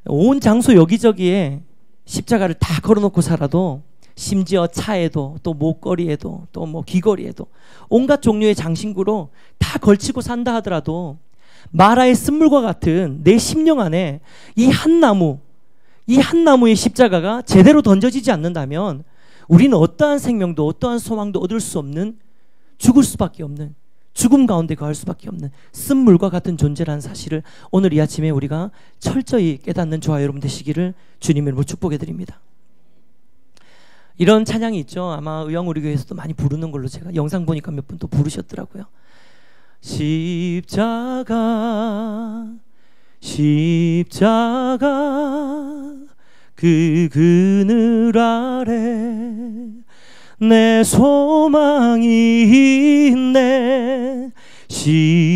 S1: 온 장소 여기저기에 십자가를 다 걸어놓고 살아도, 심지어 차에도 또 목걸이에도 또 뭐 귀걸이에도 온갖 종류의 장신구로 다 걸치고 산다 하더라도 마라의 쓴물과 같은 내 심령 안에 이 한 나무의 십자가가 제대로 던져지지 않는다면 우리는 어떠한 생명도 어떠한 소망도 얻을 수 없는, 죽을 수밖에 없는, 죽음 가운데 거할 수밖에 없는 쓴물과 같은 존재라는 사실을 오늘 이 아침에 우리가 철저히 깨닫는 저와 여러분 되시기를 주님의 이름으로 축복해 드립니다. 이런 찬양이 있죠. 아마 의왕 우리 교회에서도 많이 부르는 걸로 제가 영상 보니까 몇 분 또 부르셨더라고요. 십자가 그 그늘 아래 내 소망이 있네. 십자가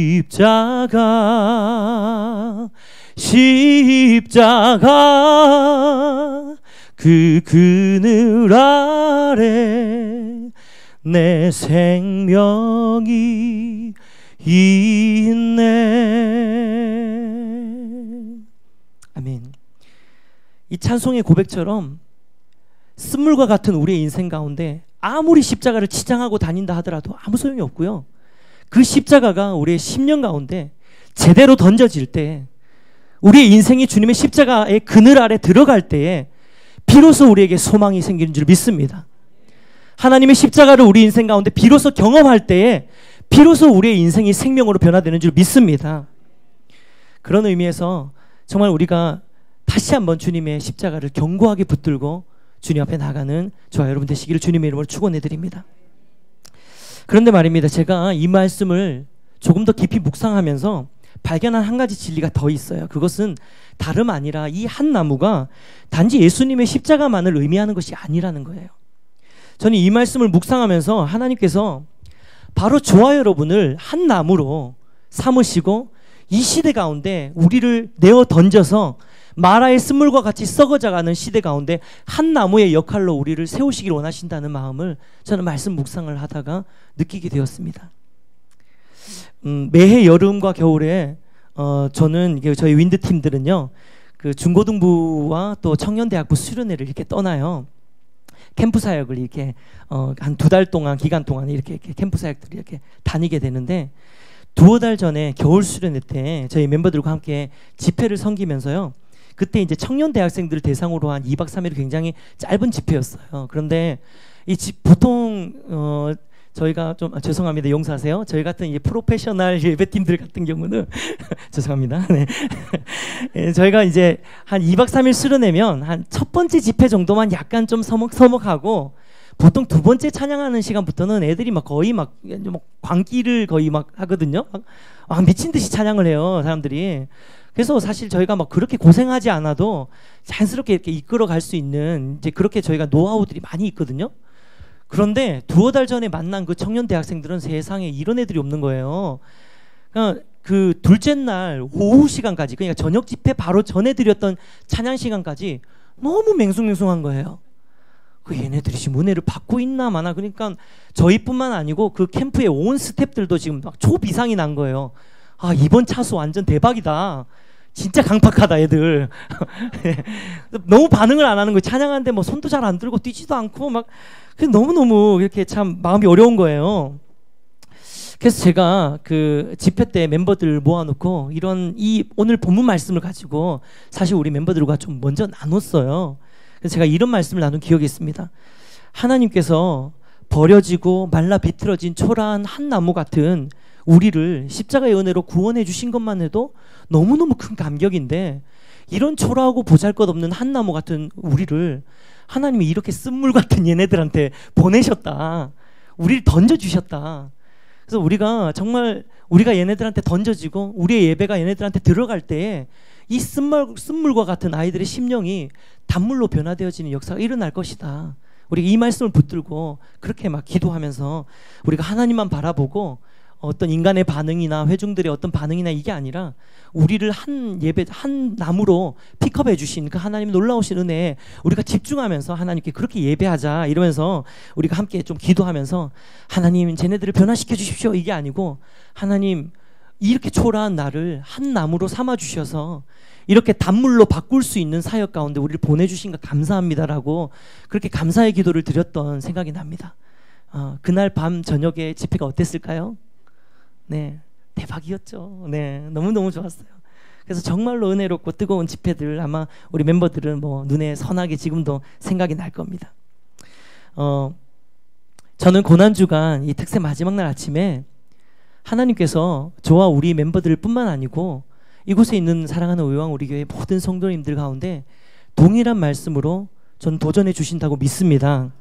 S1: 그 그늘 아래 내 생명이 있네. 아멘. 이 찬송의 고백처럼 쓴물과 같은 우리의 인생 가운데 아무리 십자가를 치장하고 다닌다 하더라도 아무 소용이 없고요. 그 십자가가 우리의 심령 가운데 제대로 던져질 때, 우리의 인생이 주님의 십자가의 그늘 아래 들어갈 때에 비로소 우리에게 소망이 생기는 줄 믿습니다. 하나님의 십자가를 우리 인생 가운데 비로소 경험할 때에 비로소 우리의 인생이 생명으로 변화되는 줄 믿습니다. 그런 의미에서 정말 우리가 다시 한번 주님의 십자가를 견고하게 붙들고 주님 앞에 나가는 저와 여러분 되시기를 주님의 이름으로 축원해 드립니다. 그런데 말입니다, 제가 이 말씀을 조금 더 깊이 묵상하면서 발견한 한 가지 진리가 더 있어요. 그것은 다름 아니라 이 한 나무가 단지 예수님의 십자가만을 의미하는 것이 아니라는 거예요. 저는 이 말씀을 묵상하면서 하나님께서 바로 저와 여러분을 한 나무로 삼으시고 이 시대 가운데 우리를 내어 던져서 마라의 쓴물과 같이 썩어져가는 시대 가운데 한 나무의 역할로 우리를 세우시길 원하신다는 마음을 저는 말씀 묵상을 하다가 느끼게 되었습니다. 매해 여름과 겨울에 저는 저희 윈드 팀들은요, 그 중고등부와 또 청년대학부 수련회를 이렇게 떠나요. 캠프 사역을 이렇게 한 2달 동안 기간 동안 이렇게 캠프 사역들을 이렇게 다니게 되는데, 두어 달 전에 겨울 수련회 때 저희 멤버들과 함께 집회를 섬기면서요, 그때 이제 청년 대학생들을 대상으로 한 2박 3일 굉장히 짧은 집회였어요. 그런데 보통 저희가 좀 죄송합니다, 용서하세요. 저희 같은 이제 프로페셔널 예배팀들 같은 경우는 죄송합니다. 네. 저희가 이제 한 2박 3일 수련회면 한 첫 번째 집회 정도만 약간 좀 서먹서먹하고, 보통 두 번째 찬양하는 시간부터는 애들이 막 거의 막 광기를 거의 막 하거든요. 미친 듯이 찬양을 해요, 사람들이. 그래서 사실 저희가 막 그렇게 고생하지 않아도 자연스럽게 이렇게 이끌어 갈 수 있는 이제 그렇게 저희가 노하우들이 많이 있거든요. 그런데 두어 달 전에 만난 그 청년 대학생들은 세상에 이런 애들이 없는 거예요. 그러니까 그 둘째 날 오후 시간까지, 그러니까 저녁 집회 바로 전에 드렸던 찬양 시간까지 너무 맹숭맹숭한 거예요. 그 얘네들이 지금 은혜를 받고 있나 마나. 그러니까 저희뿐만 아니고 그 캠프의 온 스태프들도 지금 막 초비상이 난 거예요. 아, 이번 차수 완전 대박이다. 진짜 강팍하다 애들. 너무 반응을 안 하는 거예요. 찬양하는데 뭐 손도 잘 안 들고 뛰지도 않고 막 너무너무 이렇게 참 마음이 어려운 거예요. 그래서 제가 그 집회 때 멤버들 모아놓고 오늘 본문 말씀을 가지고 사실 우리 멤버들과 좀 먼저 나눴어요. 그래서 제가 이런 말씀을 나눈 기억이 있습니다. 하나님께서 버려지고 말라 비틀어진 초라한 한 나무 같은 우리를 십자가의 은혜로 구원해 주신 것만 해도 너무너무 큰 감격인데, 이런 초라하고 보잘것없는 한 나무 같은 우리를 하나님이 이렇게 쓴물 같은 얘네들한테 보내셨다. 우리를 던져주셨다. 그래서 우리가 얘네들한테 던져지고 우리의 예배가 얘네들한테 들어갈 때에 이 쓴물과 같은 아이들의 심령이 단물로 변화되어지는 역사가 일어날 것이다. 우리가 이 말씀을 붙들고 그렇게 막 기도하면서 우리가 하나님만 바라보고 어떤 인간의 반응이나 회중들의 어떤 반응이나 이게 아니라 우리를 한 나무로 픽업해 주신 그 하나님의 놀라우신 은혜에 우리가 집중하면서 하나님께 그렇게 예배하자 이러면서 우리가 함께 좀 기도하면서 하나님 쟤네들을 변화시켜 주십시오 이게 아니고, 하나님 이렇게 초라한 나를 한 나무로 삼아 주셔서 이렇게 단물로 바꿀 수 있는 사역 가운데 우리를 보내주신 것 감사합니다라고 그렇게 감사의 기도를 드렸던 생각이 납니다. 그날 밤 저녁에 집회가 어땠을까요? 네, 대박이었죠. 네, 너무너무 좋았어요. 그래서 정말로 은혜롭고 뜨거운 집회들 아마 우리 멤버들은 뭐 눈에 선하게 지금도 생각이 날 겁니다. 저는 고난주간 이 특세 마지막 날 아침에 하나님께서 저와 우리 멤버들 뿐만 아니고 이곳에 있는 사랑하는 의왕 우리 교회 모든 성도님들 가운데 동일한 말씀으로 전 도전해 주신다고 믿습니다.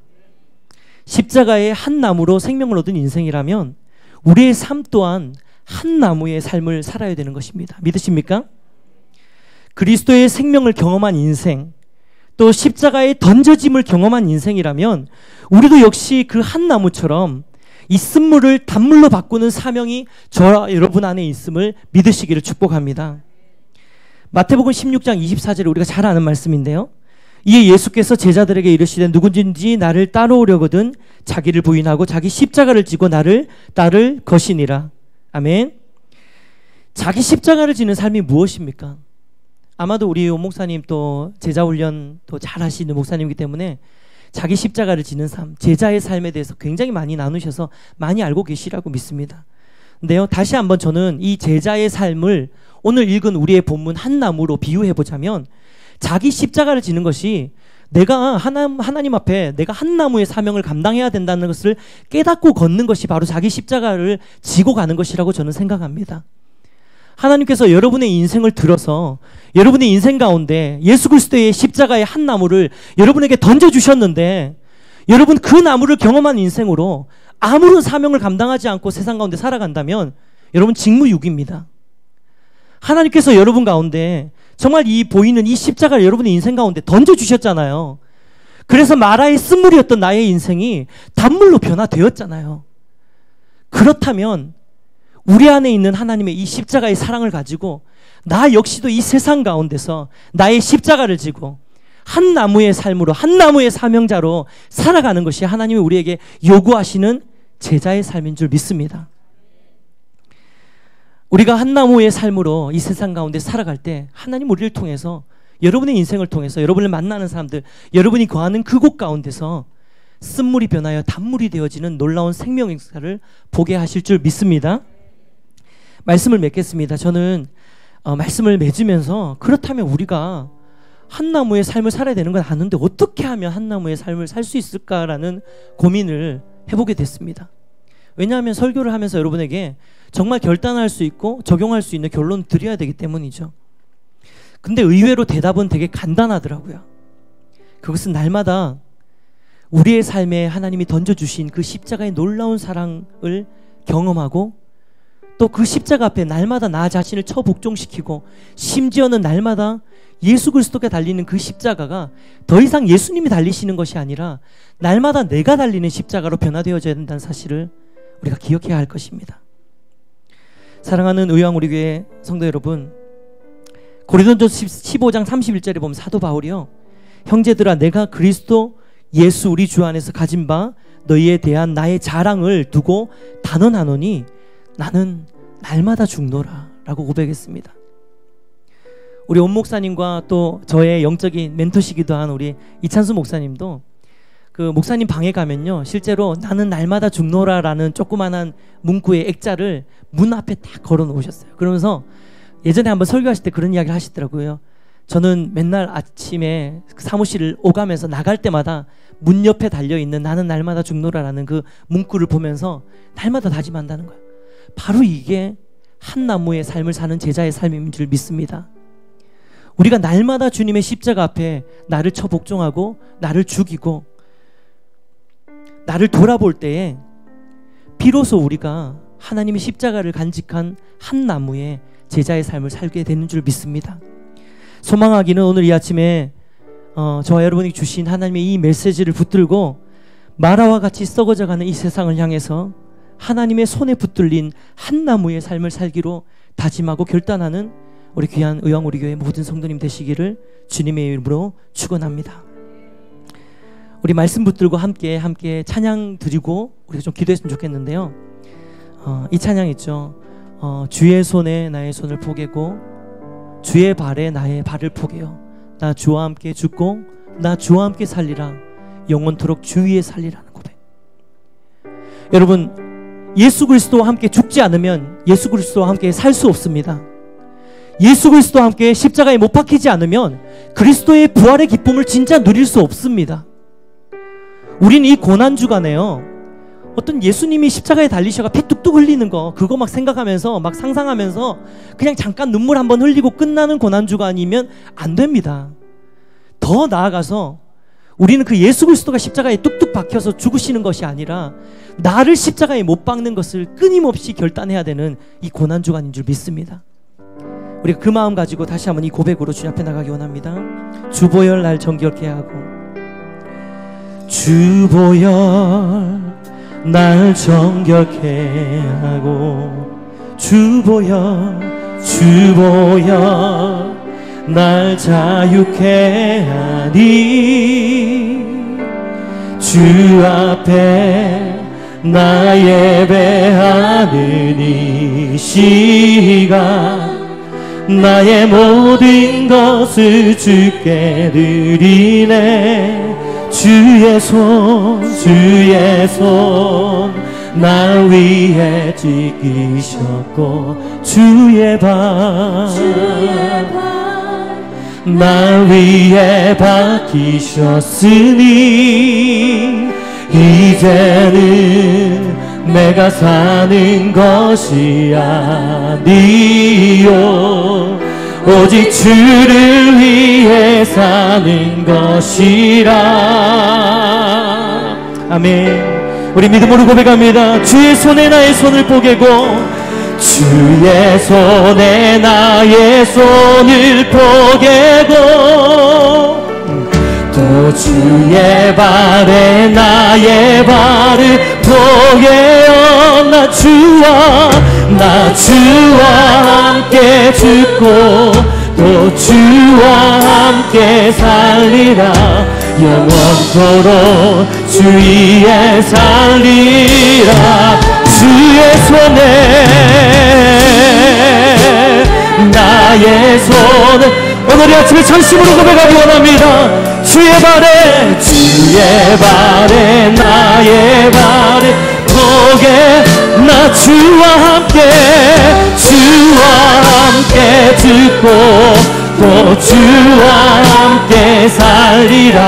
S1: 십자가의 한 나무로 생명을 얻은 인생이라면 우리의 삶 또한 한 나무의 삶을 살아야 되는 것입니다. 믿으십니까? 그리스도의 생명을 경험한 인생, 또 십자가의 던져짐을 경험한 인생이라면 우리도 역시 그 한 나무처럼 이 쓴물을 단물로 바꾸는 사명이 저와 여러분 안에 있음을 믿으시기를 축복합니다. 마태복음 16장 24절에 우리가 잘 아는 말씀인데요. 이에 예수께서 제자들에게 이르시되 누구든지 나를 따라오려거든 자기를 부인하고 자기 십자가를 지고 나를 따를 것이니라. 아멘. 자기 십자가를 지는 삶이 무엇입니까? 아마도 우리 오 목사님 또 제자 훈련 또 잘 하시는 목사님이기 때문에 자기 십자가를 지는 삶, 제자의 삶에 대해서 굉장히 많이 나누셔서 많이 알고 계시라고 믿습니다. 근데요, 다시 한번 저는 이 제자의 삶을 오늘 읽은 우리의 본문 한 나무로 비유해 보자면, 자기 십자가를 지는 것이 내가 하나님 앞에 내가 한 나무의 사명을 감당해야 된다는 것을 깨닫고 걷는 것이 바로 자기 십자가를 지고 가는 것이라고 저는 생각합니다. 하나님께서 여러분의 인생을 들어서 여러분의 인생 가운데 예수 그리스도의 십자가의 한 나무를 여러분에게 던져주셨는데, 여러분 그 나무를 경험한 인생으로 아무런 사명을 감당하지 않고 세상 가운데 살아간다면 여러분 직무유기입니다. 하나님께서 여러분 가운데 정말 이 보이는 이 십자가를 여러분의 인생 가운데 던져주셨잖아요. 그래서 마라의 쓴물이었던 나의 인생이 단물로 변화되었잖아요. 그렇다면 우리 안에 있는 하나님의 이 십자가의 사랑을 가지고 나 역시도 이 세상 가운데서 나의 십자가를 지고 한 나무의 삶으로, 한 나무의 사명자로 살아가는 것이 하나님이 우리에게 요구하시는 제자의 삶인 줄 믿습니다. 우리가 한 나무의 삶으로 이 세상 가운데 살아갈 때 하나님 우리를 통해서, 여러분의 인생을 통해서, 여러분을 만나는 사람들, 여러분이 거하는 그곳 가운데서 쓴물이 변하여 단물이 되어지는 놀라운 생명 역사를 보게 하실 줄 믿습니다. 말씀을 맺겠습니다. 저는 말씀을 맺으면서 그렇다면 우리가 한 나무의 삶을 살아야 되는 건 아는데 어떻게 하면 한 나무의 삶을 살 수 있을까라는 고민을 해보게 됐습니다. 왜냐하면 설교를 하면서 여러분에게 정말 결단할 수 있고 적용할 수 있는 결론을 드려야 되기 때문이죠. 근데 의외로 대답은 되게 간단하더라고요. 그것은 날마다 우리의 삶에 하나님이 던져주신 그 십자가의 놀라운 사랑을 경험하고, 또 그 십자가 앞에 날마다 나 자신을 처복종시키고, 심지어는 날마다 예수 그리스도가 달리는 그 십자가가 더 이상 예수님이 달리시는 것이 아니라 날마다 내가 달리는 십자가로 변화되어져야 된다는 사실을 우리가 기억해야 할 것입니다. 사랑하는 의왕 우리 교회 성도 여러분, 고린도전서 15장 31절에 보면 사도 바울이요, 형제들아 내가 그리스도 예수 우리 주 안에서 가진 바 너희에 대한 나의 자랑을 두고 단언하노니 나는 날마다 죽노라 라고 고백했습니다. 우리 온 목사님과 또 저의 영적인 멘토시기도 한 우리 이찬수 목사님도 그 목사님 방에 가면요, 실제로 나는 날마다 죽노라 라는 조그만한 문구의 액자를 문 앞에 딱 걸어 놓으셨어요. 그러면서 예전에 한번 설교하실 때 그런 이야기를 하시더라고요. 저는 맨날 아침에 사무실을 오가면서 나갈 때마다 문 옆에 달려있는 나는 날마다 죽노라 라는 그 문구를 보면서 날마다 다짐한다는 거예요. 바로 이게 한 나무의 삶을 사는 제자의 삶인 줄 믿습니다. 우리가 날마다 주님의 십자가 앞에 나를 처복종하고 나를 죽이고 나를 돌아볼 때에 비로소 우리가 하나님의 십자가를 간직한 한 나무의 제자의 삶을 살게 되는 줄 믿습니다. 소망하기는 오늘 이 아침에 저와 여러분이 주신 하나님의 이 메시지를 붙들고 마라와 같이 썩어져가는 이 세상을 향해서 하나님의 손에 붙들린 한 나무의 삶을 살기로 다짐하고 결단하는 우리 귀한 의왕우리교회 모든 성도님 되시기를 주님의 이름으로 축원합니다. 우리 말씀 붙들고 함께 찬양 드리고 우리가 좀 기도했으면 좋겠는데요. 이 찬양 있죠. 주의 손에 나의 손을 포개고 주의 발에 나의 발을 포개요. 나 주와 함께 죽고 나 주와 함께 살리라. 영원토록 주 위에 살리라는 고백. 여러분, 예수 그리스도와 함께 죽지 않으면 예수 그리스도와 함께 살 수 없습니다. 예수 그리스도와 함께 십자가에 못 박히지 않으면 그리스도의 부활의 기쁨을 진짜 누릴 수 없습니다. 우린 이 고난주간에요, 어떤 예수님이 십자가에 달리셔가 피 뚝뚝 흘리는 거 그거 막 생각하면서 막 상상하면서 그냥 잠깐 눈물 한번 흘리고 끝나는 고난주간이면 안 됩니다. 더 나아가서 우리는 그 예수 그리스도가 십자가에 뚝뚝 박혀서 죽으시는 것이 아니라 나를 십자가에 못 박는 것을 끊임없이 결단해야 되는 이 고난주간인 줄 믿습니다. 우리가 그 마음 가지고 다시 한번 이 고백으로 주님 앞에 나가기 원합니다. 주보혈 날 정결케 하고 주보혈 날 정결케 하고 주보혈 날 자유케 하니 주 앞에 나 예배하는 이 시간 나의 모든 것을 주께 드리네. 주의 손 나 위에 지키셨고 주의 발 나 위에 박히셨으니 이제는 내가 사는 것이 아니요 오직 주를 위해 사는 것이라. 아멘. 우리 믿음으로 고백합니다. 주의 손에 나의 손을 포개고 주의 손에 나의 손을 포개고 또 주의 발에 나의 발을 포개어 나 주와 함께 죽고 또 주와 함께 살리라. 영원토록 주 위에 살리라. 주의 손에 나의 손을 오늘 이 아침에 전심으로 고백하기 원합니다. 주의 발에 나의 발을 포개 나 주와 함께 죽고 또 주와 함께 살리라.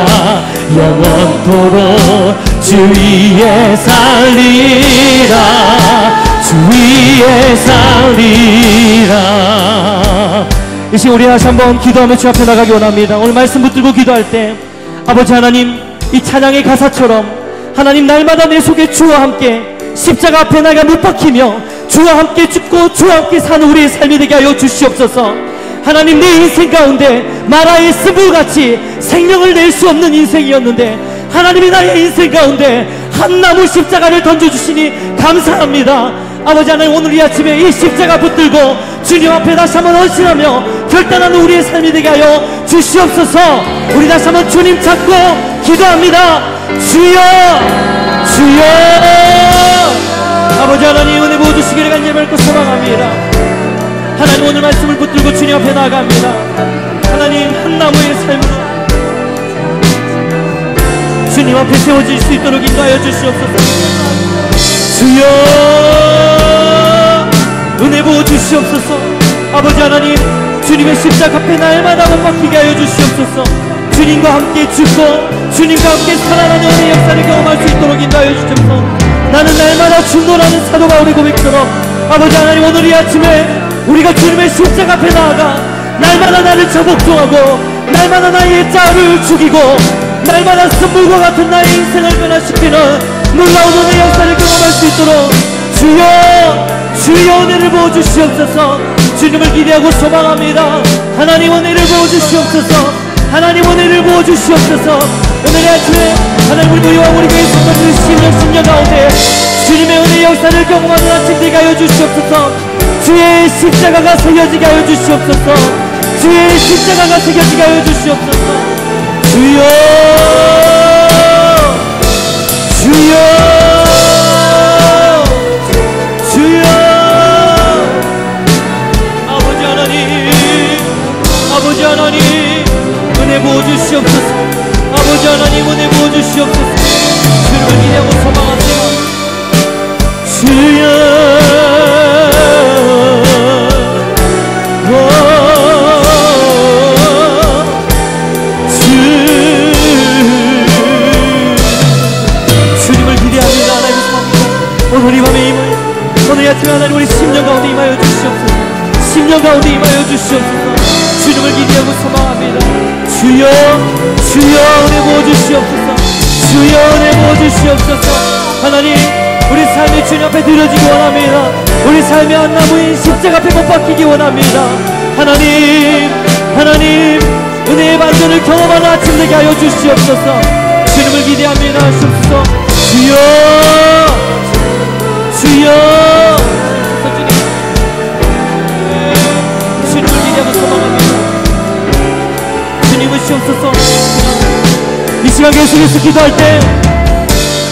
S1: 영원토록 주 위에 살리라. 주 위에 살리라. 이 시간 우리 다시 한번 기도하며 주 앞에 나가기 원합니다. 오늘 말씀 붙들고 기도할 때 아버지 하나님, 이 찬양의 가사처럼 하나님 날마다 내 속에 주와 함께 십자가 앞에 나가 못 박히며 주와 함께 죽고 주와 함께 사는 우리의 삶이 되게 하여 주시옵소서. 하나님, 내 인생 가운데 마라의 스불같이 생명을 낼 수 없는 인생이었는데 하나님이 나의 인생 가운데 한 나무 십자가를 던져주시니 감사합니다. 아버지 하나님, 오늘 이 아침에 이 십자가 붙들고 주님 앞에 다시 한번 헌신하며 결단하는 우리의 삶이 되게 하여 주시옵소서. 우리 다시 한번 주님 찾고 기도합니다. 주여 아버지 하나님, 은혜 부어주시기를 간절히 밟고 소망합니다.
S2: 하나님 오늘 말씀을 붙들고 주님 앞에 나아갑니다. 하나님 한 나무의 삶으로 주님 앞에 세워질 수 있도록 인도하여 주시옵소서. 주여 은혜 부어 주시옵소서. 아버지 하나님 주님의 십자가 앞에 날마다 못 박히게 하여 주시옵소서. 주님과 함께 죽고 주님과 함께 살아나는 은혜의 역사를 경험할 수 있도록 인도하여 주옵소서. 나는 날마다 충돌하는 사도 바울의 고백처럼 아버지 하나님 오늘 이 아침에 우리가 주님의 십자가 앞에 나아가 날마다 나를 저복종하고 날마다 나의 자아를 죽이고 날마다 선물과 같은 나의 인생을 변화시키는 놀라운 은혜의 역사를 경험할 수 있도록 주여 은혜를 부어주시옵소서. 주님을 기대하고 소망합니다. 하나님 은혜를 부어주시옵소서. 하나님 은혜를 부어주시옵소서. 오늘 아침에 하나님 우리 모여와 우리 교회 성도들 10년 가운데 주님의 은혜의 역사를 경험하는 아침 되게 하여 주시옵소서. 주의 십자가가 새겨지게 하여 주시옵소서. 주의 십자가가 새겨지게 하여 주시옵소서. 주여 아버지 하나님 은혜 부어주시옵소서. 아버지 하나님 은혜 부어주시옵소서. 주님을 기대하고 소망합니다. 주여 주님을 기대합니다. 하나님 소망합니다. 오늘 이 밤에 임하여 오늘 아침에 하나님 우리 10년 가운데 임하여 주시옵소서. 10년 가운데 임하여 주시옵소서. 주님을 기대하고 소망합니다. 주여 은혜 부어주시옵소서. 주여 은혜 부어주시옵소서. 하나님 우리 삶이 주님 앞에 드려지기 원합니다. 우리 삶의 한 나무인 십자가 앞에 못 박히기 원합니다. 하나님 은혜의 반전을 경험하는 아침 되게 하여 주시옵소서. 주님을 기대합니다. 하시옵소서. 주여 주님을 기대하고 소망합니다. 주님은 시옵소서. 이 시간 계속해서 기도할 때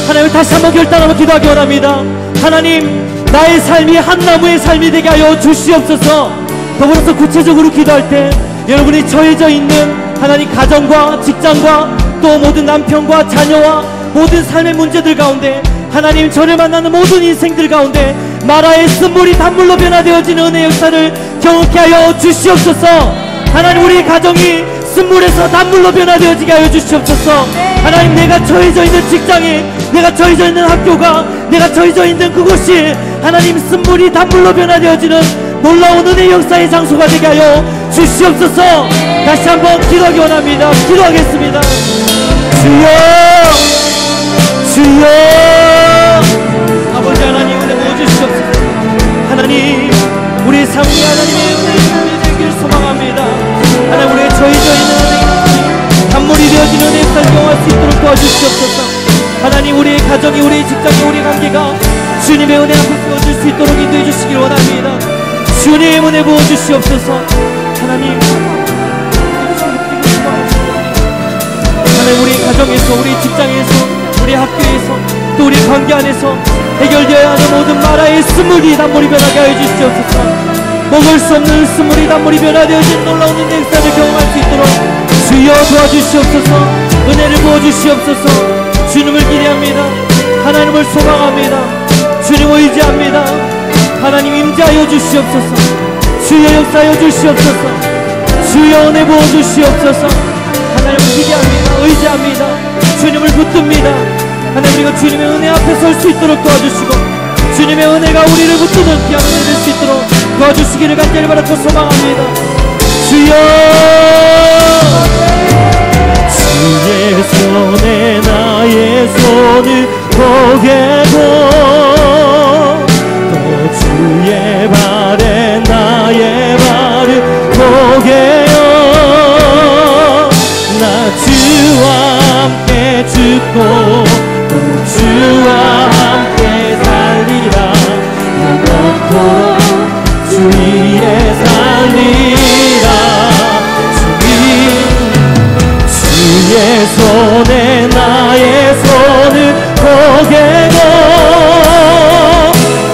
S2: 하나님을 다시 한번 결단하고 기도하기 원합니다. 하나님 나의 삶이 한 나무의 삶이 되게 하여 주시옵소서. 더불어서 구체적으로 기도할 때 여러분이 처해져 있는 하나님 가정과 직장과 또 모든 남편과 자녀와 모든 삶의 문제들 가운데 하나님 저를 만나는 모든 인생들 가운데 마라의 쓴물이 단물로 변화되어지는 은혜의 역사를 경험케 하여 주시옵소서. 하나님 우리 가정이 쓴물에서 단물로 변화되어지게 하여 주시옵소서. 하나님 내가 처해져 있는 직장이 내가 처해져 있는 학교가 내가 처해져 있는 그곳이 하나님 쓴물이 단물로 변화되어지는 놀라운 은혜의 역사의 장소가 되게 하여 주시옵소서. 다시 한번 기도하기 원합니다. 기도하겠습니다. 주여 아버지 하나님 은혜 부어주시옵소서. 하나님 우리의 삶이 하나님의 은혜의 되기를 소망합니다. 하나님 우리의 처해져 있는 은혜의 단물이 되어지는 은혜의 역사를 경험할 수 있도록 도와주시옵소서. 하나님 우리의 가정이 우리의 직장이 우리의 관계가 주님의 은혜 앞에 세워질 수 있도록 인도해 주시길 원합니다. 주님의 은혜 부어주시옵소서. 하나님 우리 가정에서 우리 직장에서 우리 학교에서 또 우리 관계 안에서 해결되어야 하는 모든 마라의 쓴물이 단물이 변하게 하여 주시옵소서. 먹을 수 없는 쓴물이 단물이 변화되어진 놀라운 은혜의 역사를 경험할 수 있도록 주여 도와주시옵소서. 은혜를 부어주시옵소서. 주님을 기대합니다. 하나님을 소망합니다. 주님을 의지합니다. 하나님 임재하여 주시옵소서. 주여 역사하여 주시옵소서. 주여 은혜 부어주시옵소서. 하나님을 기대합니다. 의지합니다. 주님을 붙듭니다. 하나님 우리가 주님의 은혜 앞에 설 수 있도록 도와주시고 주님의 은혜가 우리를 붙드는 귀한 은혜 될 수 있도록 도와주시기를 간절히 바라고 소망합니다. 주여 주의 손에 나의 손을 고개고 또 주의 발에 나의 발을 고개요. 나 주와 함께 죽고 또 주와 함께 살리라. 영원토록 주 위에 살리라. 주의 손에 나의 손을 고개고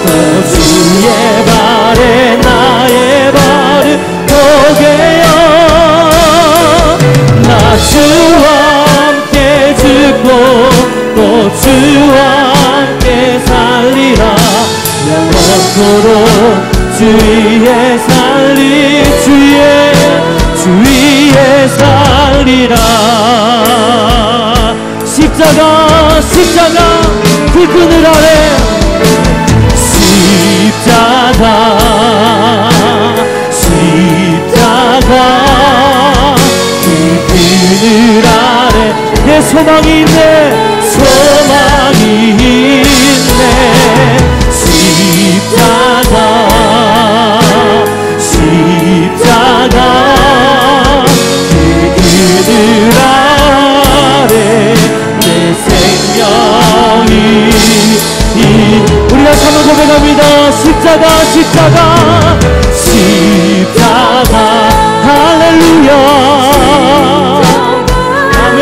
S2: 또 주의 발에 나의 발 위에 살리라. 십자가 그 그늘 아래 십자가 그 그늘 아래 내 소망이 있네. 십자가 그 그늘 아래 내 생명이 우리가 한번 고백합니다. 십자가 할렐루야. 아멘.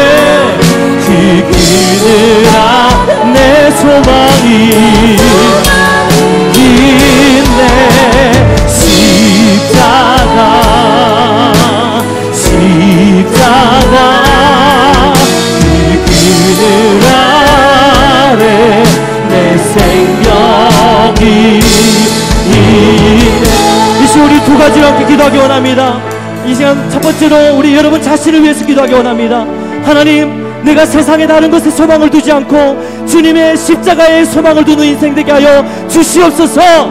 S2: 그 그늘 아래 내 소망이 있네. 십자가 그 그늘 아래 내 생명이 있네. 이 시간 우리 두 가지로 함께 기도하기 원합니다. 이 시간 첫 번째로 우리 여러분 자신을 위해서 기도하기 원합니다. 하나님, 내가 세상에 다른 것에 소망을 두지 않고 주님의 십자가에 소망을 두는 인생 되게 하여 주시옵소서.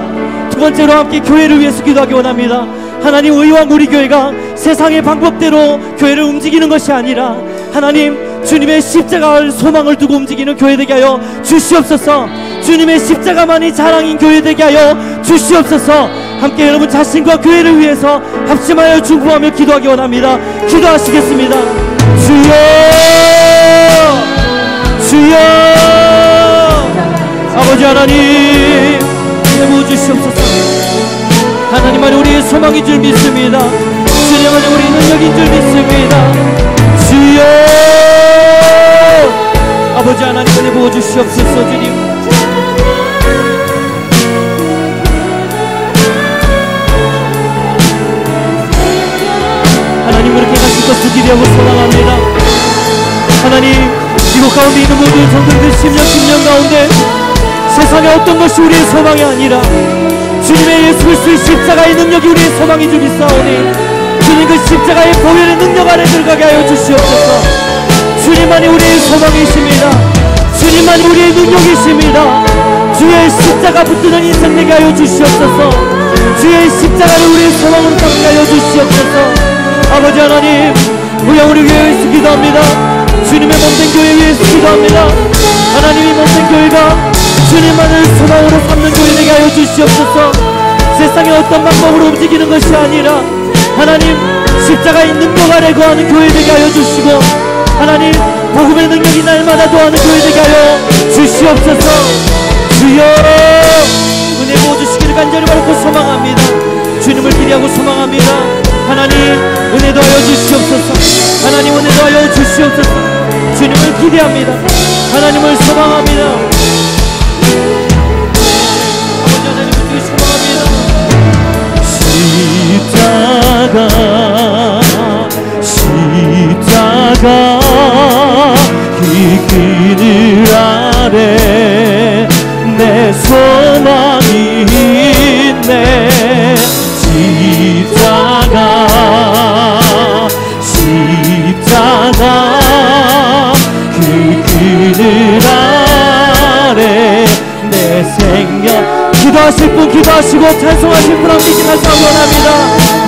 S2: 두 번째로 함께 교회를 위해서 기도하기 원합니다. 하나님, 의왕 우리 교회가 세상의 방법대로 교회를 움직이는 것이 아니라 하나님, 주님의 십자가를 소망을 두고 움직이는 교회 되게 하여 주시옵소서. 주님의 십자가만이 자랑인 교회 되게 하여 주시옵소서. 함께 여러분 자신과 교회를 위해서 합심하여 중보하며 기도하기 원합니다. 기도하시겠습니다. 주여 아버지 하나님, 내모 주시옵소서. 하나님 안에 우리의 소망인 줄 믿습니다. 주님 안에 우리의 능력인 줄 믿습니다. 주여 아버지 하나님, 내모 주시옵소서. 주님, 하나님 그렇게 가실 것을 기대하고 소망합니다. 하나님, 이곳 가운데 있는 모든 성도들 10년 가운데 세상의 어떤 것이 우리의 소망이 아니라 주님의 예수 그리스도의 십자가의 능력이 우리의 소망인 줄 믿사오니 주님 그 십자가의 보혈의 능력 안에 들어가게 하여 주시옵소서. 주님만이 우리의 소망이십니다. 주님만이 우리의 능력이십니다. 주의 십자가 붙드는 인생 되게 하여 주시옵소서. 주의 십자가를 우리의 소망으로 삼게 하여 주시옵소서. 아버지 하나님, 우리 교회에서 기도합니다. 주님의 몸된 교회 위해서 기도합니다. 하나님이 몸된 교회가 주님만을 소망으로 삼는 교회 되게 하여 주시옵소서. 세상의 어떤 방법으로 움직이는 것이 아니라 하나님, 십자가의 능력 아래 거하는 교회 되게 하여 주시고 하나님, 복음의 능력이 날마다 더하는 교회 되게 하여 주시옵소서. 주여 은혜 부어주시기를 간절히 바라고 소망합니다. 주님을 기대하고 소망합니다. 하나님, 은혜 더하여 주시옵소서. 하나님, 은혜 더하여 주시옵소서. 주님을 기대합니다. 하나님을 소망합니다. 아버지 하나님을 소망합니다. 십자가 그 그늘 아래 내 소망이 있네. 십자가 그 그늘 아래 내 생명. 기도하실 분 기도하시고 찬송하실 분 함께 찬송하기 원합니다.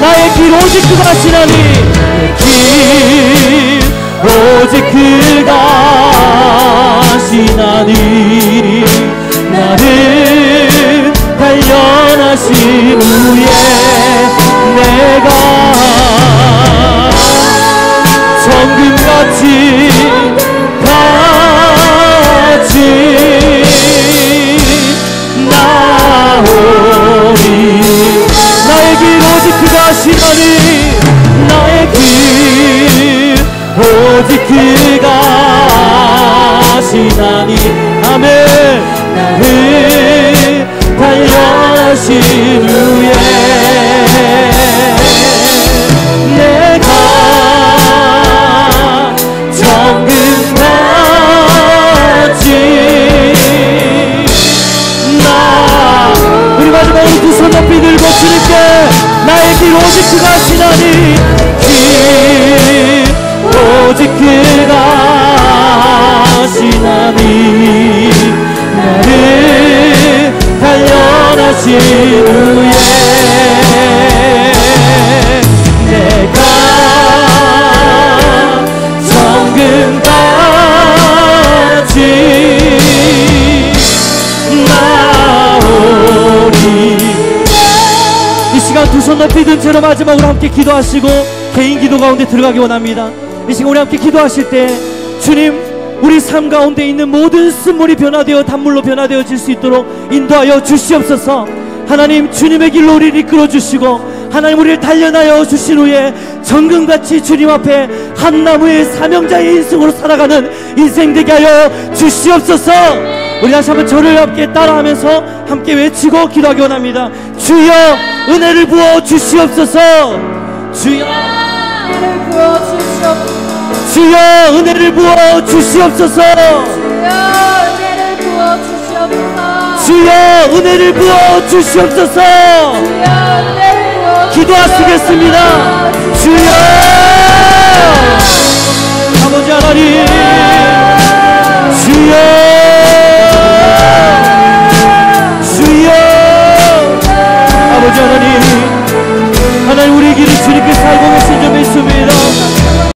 S2: 나의 길 오직 그가 하시나니 내 길 오직 그가 하시나니 나를 단련하신 후에 내가 정금같이 나오리. 나의 길 오직 그가 하시나니 나의 길 오직 그가 하시나니 아멘. 나를 단련하신 후에 내가 우리 마지막으로 두 손 높이 들고 주님께 나의 길 오직 그가 하시나니 길 공동체로 마지막으로 함께 기도하시고 개인 기도 가운데 들어가기 원합니다. 이 시간 우리 함께 기도하실 때 주님, 우리 삶 가운데 있는 모든 쓴물이 변화되어 단물로 변화되어질 수 있도록 인도하여 주시옵소서. 하나님, 주님의 길로 우리를 이끌어 주시고 하나님, 우리를 단련하여 주신 후에 정금같이 주님 앞에 한 나무의 사명자의 인생으로 살아가는 인생 되게 하여 주시옵소서. 우리 다시 한번 저를 함께 따라하면서 함께 외치고 기도하기 원합니다. 주여 은혜를 부어 주시옵소서. 주여
S3: 은혜를 부어 주시옵소서.
S2: 주여 은혜를 부어 주시옵소서.
S3: 주여 은혜를 부어 주시옵소서.
S2: 주여 은혜를 부어 주시옵소서. 기도하시겠습니다. 주여 아버지 하나님,